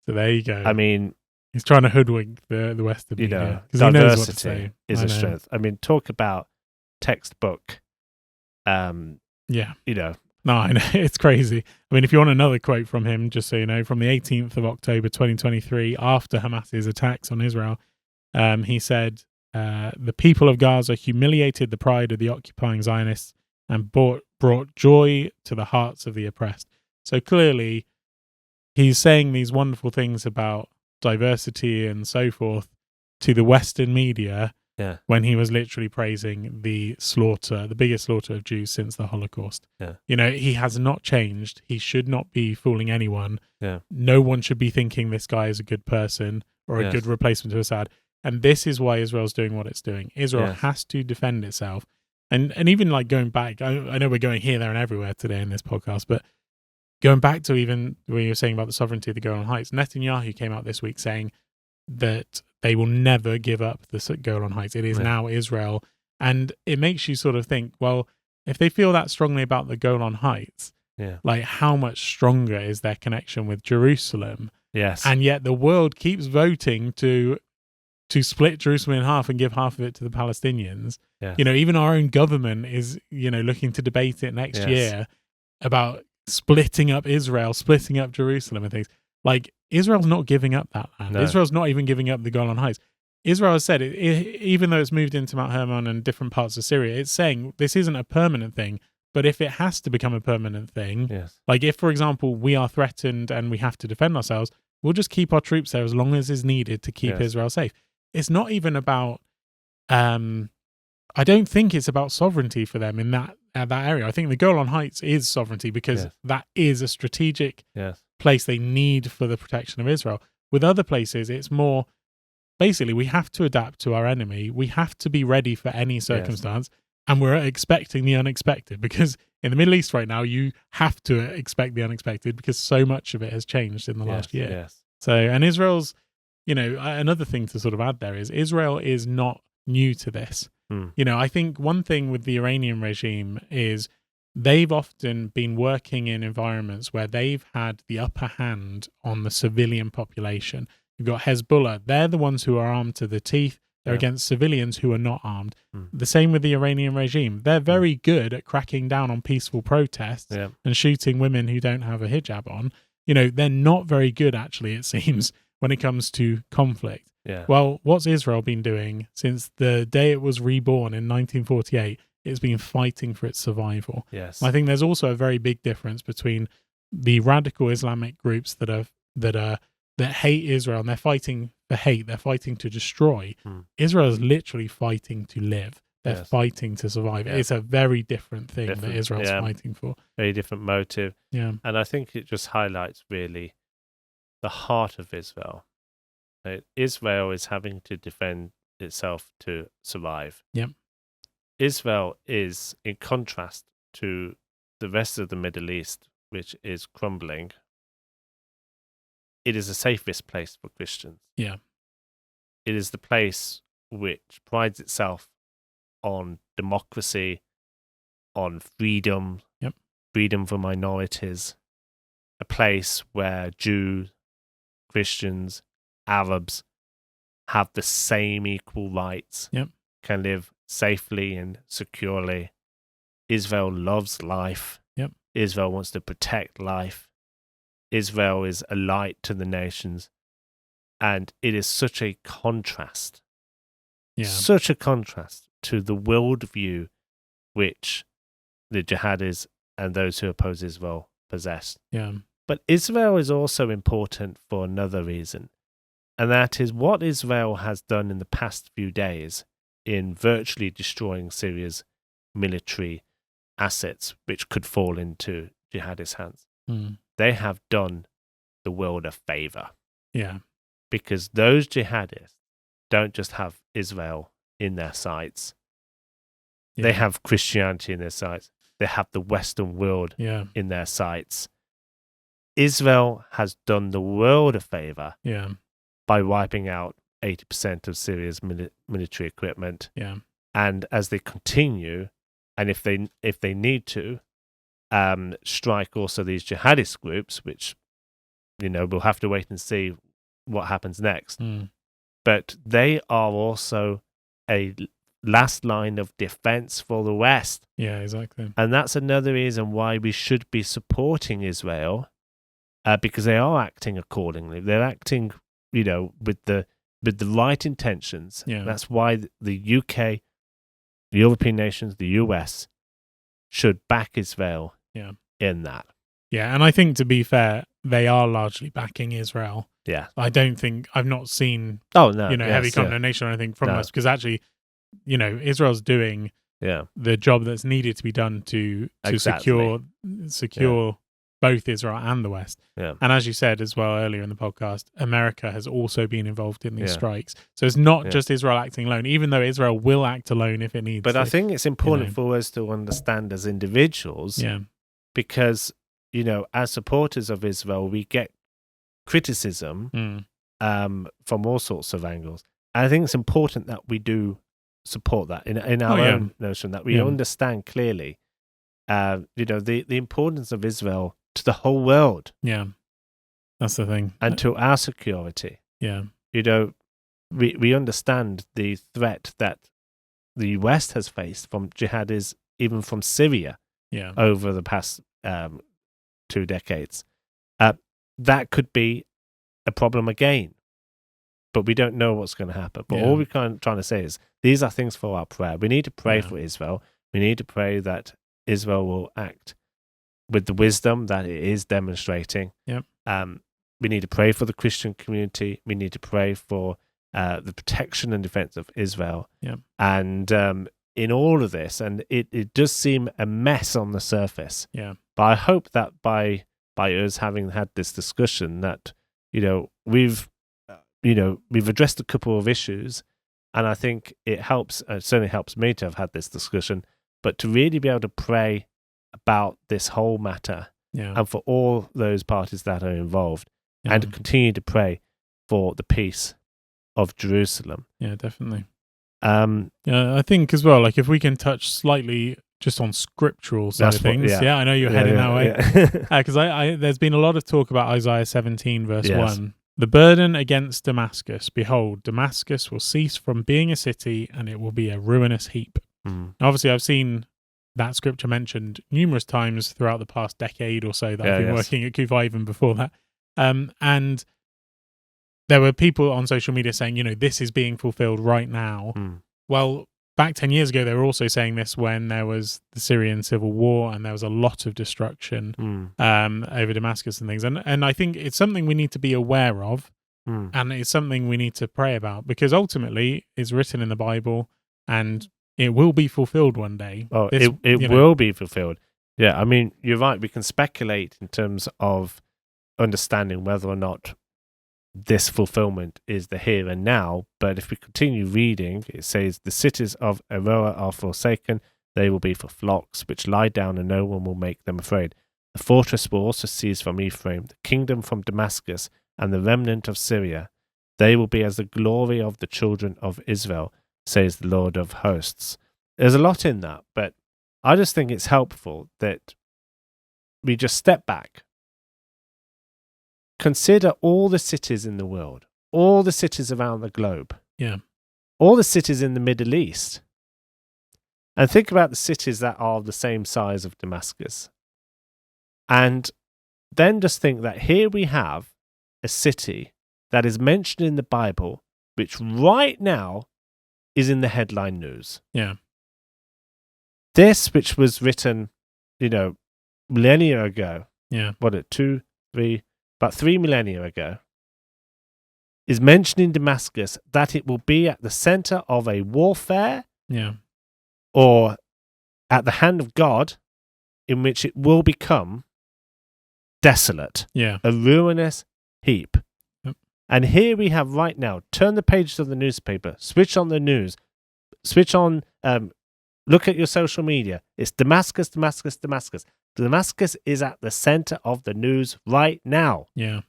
So there you go. I mean, he's trying to hoodwink the Western media. Diversity is a strength. I mean, talk about textbook Yeah. You know. No, I know. It's crazy. I mean, if you want another quote from him, just so you know, from the 18th of October 2023, after Hamas's attacks on Israel, he said, the people of Gaza humiliated the pride of the occupying Zionists and brought joy to the hearts of the oppressed. So clearly, he's saying these wonderful things about diversity and so forth to the Western media when he was literally praising the biggest slaughter of Jews since the Holocaust. Yeah. You know, he has not changed. He should not be fooling anyone. Yeah. No one should be thinking this guy is a good person or a good replacement to Assad. And this is why Israel's doing what it's doing. Israel has to defend itself. And even like going back, I know we're going here, there, and everywhere today in this podcast, but going back to even when you were saying about the sovereignty of the Golan Heights, Netanyahu came out this week saying that they will never give up the Golan Heights. It is now Israel. And it makes you sort of think, well, if they feel that strongly about the Golan Heights, like how much stronger is their connection with Jerusalem? Yes. And yet the world keeps voting to split Jerusalem in half and give half of it to the Palestinians. Yes. You know, even our own government is, looking to debate it next year about splitting up Israel, splitting up Jerusalem and things. Like, Israel's not giving up that land. No. Israel's not even giving up the Golan Heights. Israel has said, even though it's moved into Mount Hermon and different parts of Syria, it's saying this isn't a permanent thing. But if it has to become a permanent thing, like if, for example, we are threatened and we have to defend ourselves, we'll just keep our troops there as long as is needed to keep Israel safe. It's not even about, I don't think it's about sovereignty for them in that area. I think the Golan Heights is sovereignty because that is a strategic place they need for the protection of Israel. With other places, it's more, basically, we have to adapt to our enemy. We have to be ready for any circumstance. And we're expecting the unexpected because in the Middle East right now, you have to expect the unexpected because so much of it has changed in the last year. So, and Israel's, another thing to sort of add there is Israel is not new to this. I think one thing with the Iranian regime is they've often been working in environments where they've had the upper hand on the civilian population. You've got Hezbollah. They're the ones who are armed to the teeth. They're against civilians who are not armed. The same with the Iranian regime. They're very good at cracking down on peaceful protests and shooting women who don't have a hijab on. They're not very good, actually, it seems, when it comes to conflict. Well, what's Israel been doing since the day it was reborn in 1948? It's been fighting for its survival. I think there's also a very big difference between the radical Islamic groups that hate Israel and they're fighting for hate. They're fighting to destroy. Israel is literally fighting to live. They're fighting to survive. It's a very different thing that Israel's fighting for. Very different motive. Yeah. And I think it just highlights really the heart of Israel. Israel is having to defend itself to survive. Israel is, in contrast to the rest of the Middle East, which is crumbling, it is the safest place for Christians. It is the place which prides itself on democracy, on freedom, freedom for minorities, a place where Jews, Christians, Arabs have the same equal rights, can live safely and securely. Israel loves life. Israel wants to protect life. Israel is a light to the nations. And it is such a contrast, such a contrast to the worldview which the jihadis and those who oppose Israel possess. But Israel is also important for another reason. And that is what Israel has done in the past few days in virtually destroying Syria's military assets, which could fall into jihadist hands. They have done the world a favor. Because those jihadists don't just have Israel in their sights. They have Christianity in their sights. They have the Western world in their sights. Israel has done the world a favor by wiping out 80% of Syria's military equipment. And as they continue, and if they need to, strike also these jihadist groups, which, we'll have to wait and see what happens next. But they are also a last line of defense for the West. Yeah, exactly. And that's another reason why we should be supporting Israel, because they are acting accordingly. They're acting, with the right intentions. Yeah. That's why the UK, the European nations, the US should back Israel in that. Yeah, and I think, to be fair, they are largely backing Israel. Yeah. I've not seen heavy condemnation or anything from us, because actually, Israel's doing the job that's needed to be done to secure both Israel and the West. Yeah. And as you said as well earlier in the podcast, America has also been involved in these strikes. So it's not just Israel acting alone, even though Israel will act alone if it needs to. But I think it's important for us to understand as individuals, because, as supporters of Israel, we get criticism from all sorts of angles. And I think it's important that we do support that in our own notion, that we understand clearly, the importance of Israel to the whole world. Yeah, that's the thing. And to our security. Yeah. We understand the threat that the West has faced from jihadis, even from Syria, over the past 2 decades. That could be a problem again, but we don't know what's going to happen. But all we're trying to say is these are things for our prayer. We need to pray for Israel. We need to pray that Israel will act with the wisdom that it is demonstrating. Yep. We need to pray for the Christian community. We need to pray for the protection and defense of Israel. Yep. And in all of this, and it does seem a mess on the surface. Yeah. But I hope that by us having had this discussion, that we've addressed a couple of issues, and I think it helps. It certainly helps me to have had this discussion, but to really be able to pray about this whole matter, and for all those parties that are involved, and to continue to pray for the peace of Jerusalem. Yeah, definitely. I think as well, like, if we can touch slightly just on scriptural side of things. I know you're heading that way. Because there's been a lot of talk about Isaiah 17 verse 1. The burden against Damascus, behold, Damascus will cease from being a city, and it will be a ruinous heap. Obviously, I've seen that scripture mentioned numerous times throughout the past decade or so that I've been working at CUFI, even before that. And there were people on social media saying, this is being fulfilled right now. Well, back 10 years ago, they were also saying this when there was the Syrian civil war and there was a lot of destruction over Damascus and things. And I think it's something we need to be aware of, and it's something we need to pray about, because ultimately it's written in the Bible and it will be fulfilled one day. Oh, it will be fulfilled. Yeah, I mean, you're right. We can speculate in terms of understanding whether or not this fulfillment is the here and now, but if we continue reading, it says, the cities of Aroer are forsaken, they will be for flocks, which lie down and no one will make them afraid. The fortress will also cease from Ephraim, the kingdom from Damascus, and the remnant of Syria. They will be as the glory of the children of Israel, says the Lord of hosts. There's a lot in that, but I just think it's helpful that we just step back. Consider all the cities in the world, all the cities around the globe, all the cities in the Middle East, and think about the cities that are the same size of Damascus. And then just think that here we have a city that is mentioned in the Bible, which right now is in the headline news. Yeah. This, which was written, millennia ago. Yeah. About 3 millennia ago, is mentioned in Damascus that it will be at the center of a warfare, or at the hand of God, in which it will become desolate, a ruinous heap. Yep. And here we have right now, turn the pages of the newspaper, switch on the news, switch on, look at your social media. It's Damascus, Damascus, Damascus. Damascus is at the center of the news right now. Yeah.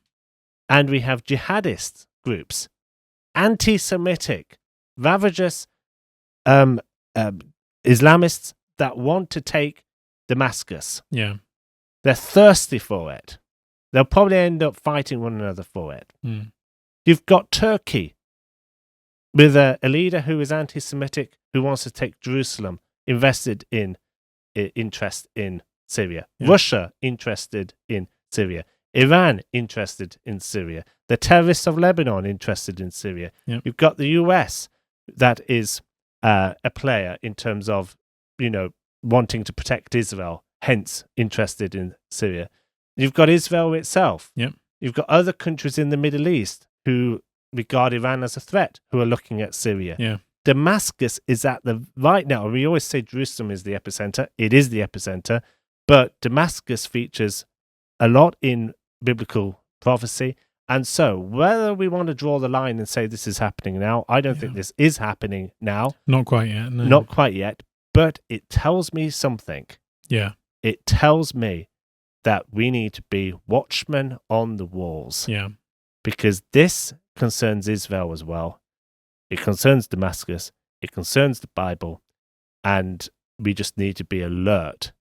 And we have jihadist groups, anti-Semitic, ravagous Islamists that want to take Damascus. Yeah. They're thirsty for it. They'll probably end up fighting one another for it. You've got Turkey with a leader who is anti-Semitic, who wants to take Jerusalem, invested in interest in Syria. Yeah. Russia interested in Syria. Iran interested in Syria. The terrorists of Lebanon interested in Syria. Yep. You've got the US that is a player in terms of, wanting to protect Israel, hence interested in Syria. You've got Israel itself. Yep. You've got other countries in the Middle East who regard Iran as a threat, who are looking at Syria. Yeah. Damascus is at the right now. We always say Jerusalem is the epicenter. It is the epicenter, but Damascus features a lot in biblical prophecy. And so, whether we want to draw the line and say this is happening now, I don't think this is happening now. Not quite yet. No. Not quite yet, but it tells me something. Yeah. It tells me that we need to be watchmen on the walls. Yeah. Because this concerns Israel as well. It concerns Damascus. It concerns the Bible. And we just need to be alert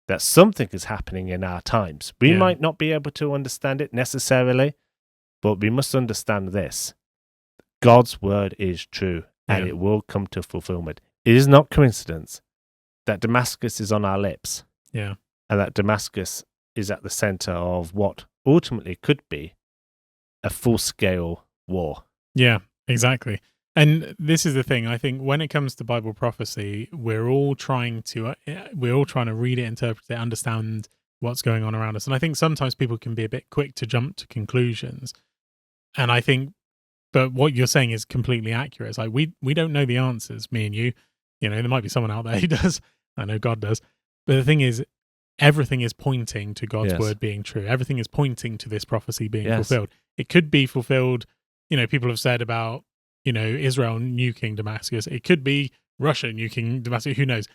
that something is happening in our times. We might not be able to understand it necessarily, but we must understand this. God's word is true, and it will come to fulfillment. It is not coincidence that Damascus is on our lips. Yeah. And that Damascus is at the center of what ultimately could be a full-scale war. Yeah, exactly. And this is the thing. I think when it comes to Bible prophecy, we're all trying to read it, interpret it, understand what's going on around us. And I think sometimes people can be a bit quick to jump to conclusions. And I think, but what you're saying is completely accurate. It's like we don't know the answers, me and you. There might be someone out there who does. I know God does. But the thing is, everything is pointing to God's word being true. Everything is pointing to this prophecy being fulfilled. It could be fulfilled. People have said about, Israel nuking Damascus. It could be Russia nuking Damascus. Who knows?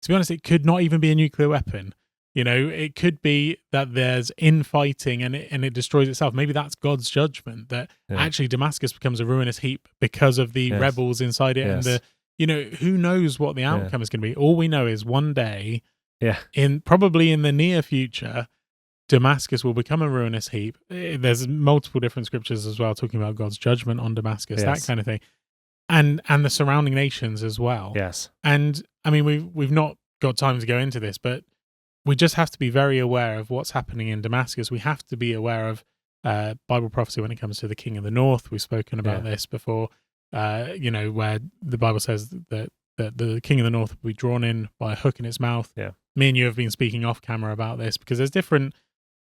To be honest, it could not even be a nuclear weapon. It could be that there's infighting and it destroys itself. Maybe that's God's judgment that actually Damascus becomes a ruinous heap because of the rebels inside it. And who knows what the outcome is going to be. All we know is one day, probably in the near future, Damascus will become a ruinous heap. There's multiple different scriptures as well talking about God's judgment on Damascus, that kind of thing, and the surrounding nations as well. Yes, and I mean we've not got time to go into this, but we just have to be very aware of what's happening in Damascus. We have to be aware of Bible prophecy when it comes to the King of the North. We've spoken about this before. Where the Bible says that the King of the North will be drawn in by a hook in its mouth. Yeah. Me and you have been speaking off camera about this because there's different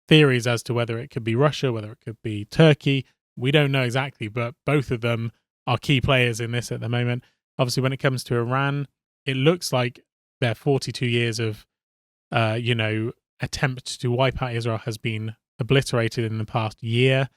theories as to whether it could be Russia, whether it could be Turkey. We don't know exactly, but both of them are key players in this at the moment. Obviously, when it comes to Iran, it looks like their 42 years of, attempt to wipe out Israel has been obliterated in the past year.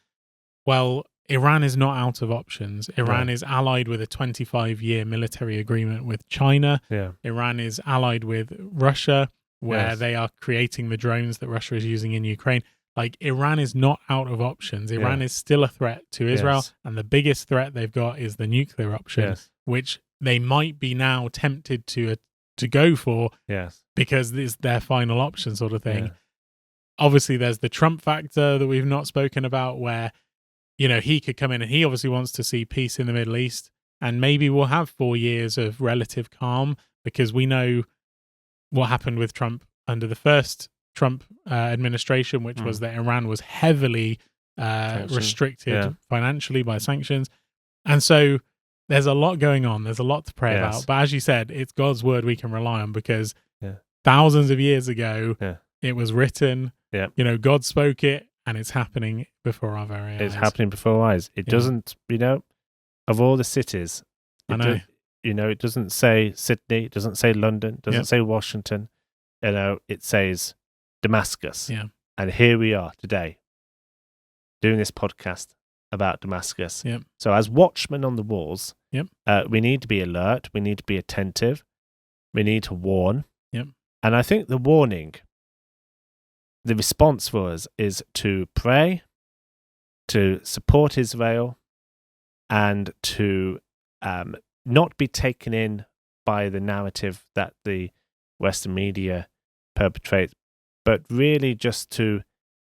Well, Iran is not out of options. Iran is allied with a 25-year military agreement with China. Yeah. Iran is allied with Russia, where they are creating the drones that Russia is using in Ukraine. Like, Iran is not out of options. Iran is still a threat to Israel, and the biggest threat they've got is the nuclear option, which they might be now tempted to go for because it's their final option sort of thing. Yeah. Obviously, there's the Trump factor that we've not spoken about where, he could come in and he obviously wants to see peace in the Middle East, and maybe we'll have 4 years of relative calm because we know what happened with Trump under the first Trump administration, which was that Iran was heavily restricted financially by sanctions. And so there's a lot going on. There's a lot to pray about. But as you said, it's God's word we can rely on because thousands of years ago, it was written, God spoke it, and it's happening before our very eyes. It's happening before our eyes. It doesn't, of all the cities, it doesn't say Sydney, it doesn't say London, it doesn't say Washington, it says Damascus. Yeah. And here we are today doing this podcast about Damascus. Yep. So as watchmen on the walls, we need to be alert, we need to be attentive, we need to warn. Yep. And I think the warning, the response for us is to pray, to support Israel, and to not be taken in by the narrative that the Western media perpetrate, but really just to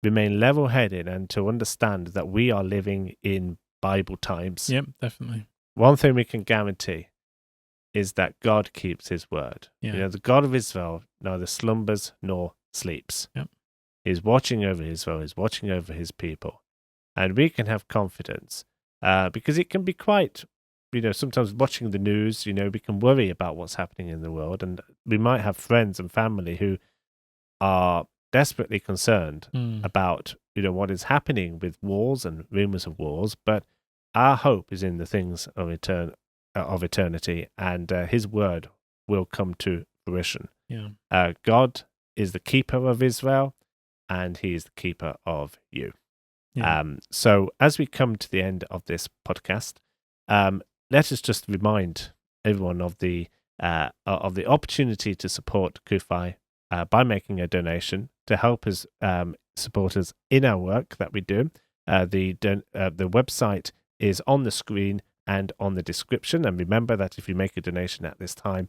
remain level-headed and to understand that we are living in Bible times. Yep, definitely. One thing we can guarantee is that God keeps his word. Yeah. The God of Israel neither slumbers nor sleeps. Yep. He's watching over Israel. He's watching over his people. And we can have confidence because it can be quite, sometimes watching the news, we can worry about what's happening in the world. And we might have friends and family who are desperately concerned about, what is happening with wars and rumors of wars. But our hope is in the things of eternity, and his word will come to fruition. Yeah. God is the keeper of Israel, and he is the keeper of you. Yeah. So as we come to the end of this podcast, let us just remind everyone of the opportunity to support CUFI by making a donation to help us support us in our work that we do. The website is on the screen and on the description. And remember that if you make a donation at this time,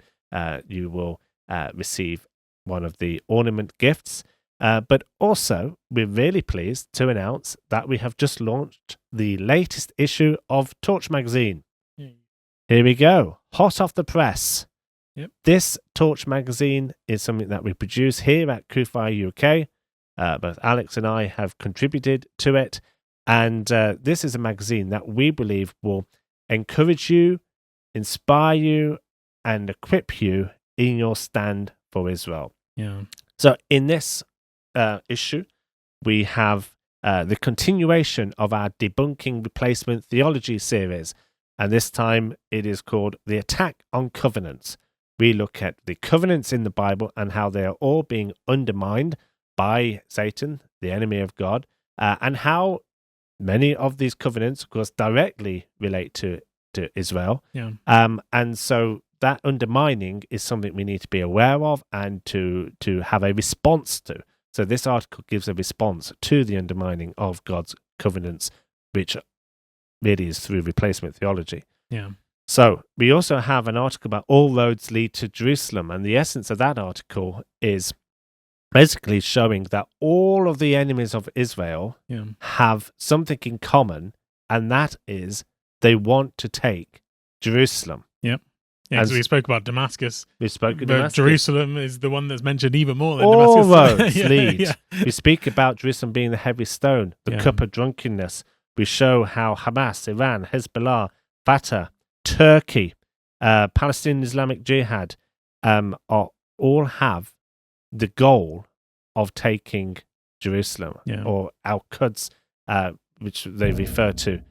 you will receive one of the Ornament gifts. But also, we're really pleased to announce that we have just launched the latest issue of Torch magazine. Here we go, hot off the press. Yep. This Torch magazine is something that we produce here at CUFI UK. Both Alex and I have contributed to it. And this is a magazine that we believe will encourage you, inspire you, and equip you in your stand for Israel. Yeah. So in this issue, we have the continuation of our Debunking Replacement Theology series. And this time it is called The Attack on Covenants. We look at the covenants in the Bible and how they are all being undermined by Satan, the enemy of God, and how many of these covenants, of course, directly relate to Israel. Yeah. And so that undermining is something we need to be aware of and to have a response to. So this article gives a response to the undermining of God's covenants, which really is through replacement theology. Yeah. So we also have an article about all roads lead to Jerusalem, and the essence of that article is basically showing that all of the enemies of Israel have something in common, and that is they want to take Jerusalem. Yep. Yeah, so we spoke about Damascus. We spoke about Damascus. Jerusalem is the one that's mentioned even more than all Damascus. Roads lead. Yeah. We speak about Jerusalem being the heavy stone, the cup of drunkenness. We show how Hamas, Iran, Hezbollah, Fatah, Turkey, Palestinian Islamic Jihad all have the goal of taking Jerusalem, or Al-Quds, which they refer to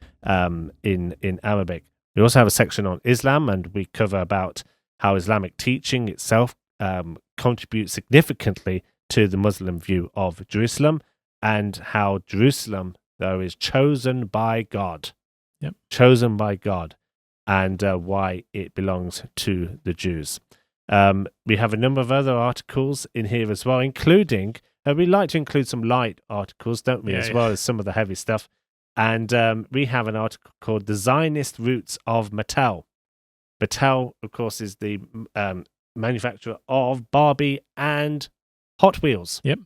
in Arabic. We also have a section on Islam, and we cover about how Islamic teaching itself contributes significantly to the Muslim view of Jerusalem, and how Jerusalem, though, is chosen by God. Yep. Chosen by God, and why it belongs to the Jews. We have a number of other articles in here as well, including, we like to include some light articles, don't we, well as some of the heavy stuff. And we have an article called The Zionist Roots of Mattel. Mattel, of course, is the manufacturer of Barbie and Hot Wheels. Yep.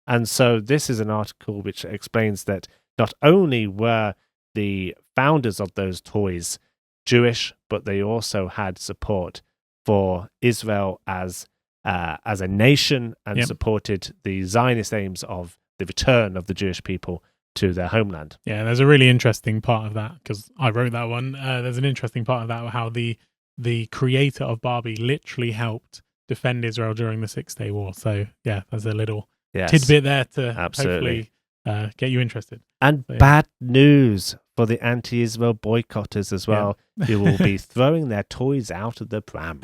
And so this is an article which explains that not only were the founders of those toys Jewish, but they also had support for Israel as a nation, and supported the Zionist aims of the return of the Jewish people to their homeland. Yeah, there's a really interesting part of that, because I wrote that one. There's an interesting part of that, how the creator of Barbie literally helped defend Israel during the 6-Day War. So yeah, there's a little tidbit there to hopefully get you interested. And bad news for the anti-Israel boycotters as well, who will be throwing their toys out of the pram.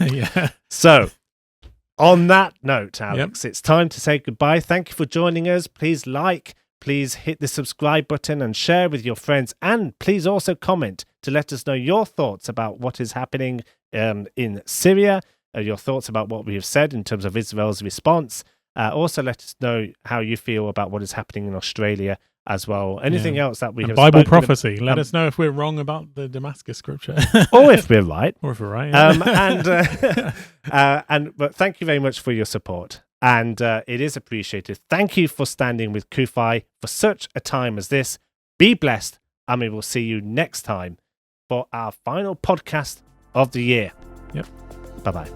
Yeah. So, on that note, Alex, it's time to say goodbye. Thank you for joining us. Please please hit the subscribe button and share with your friends. And please also comment to let us know your thoughts about what is happening in Syria, your thoughts about what we have said in terms of Israel's response. Also, let us know how you feel about what is happening in Australia as well. Anything else that we have Bible prophecy. Let us know if we're wrong about the Damascus scripture. Or if we're right. Or if we're right. But thank you very much for your support. And it is appreciated. Thank you for standing with CUFI for such a time as this. Be blessed, and we will see you next time for our final podcast of the year. Yep. Bye-bye.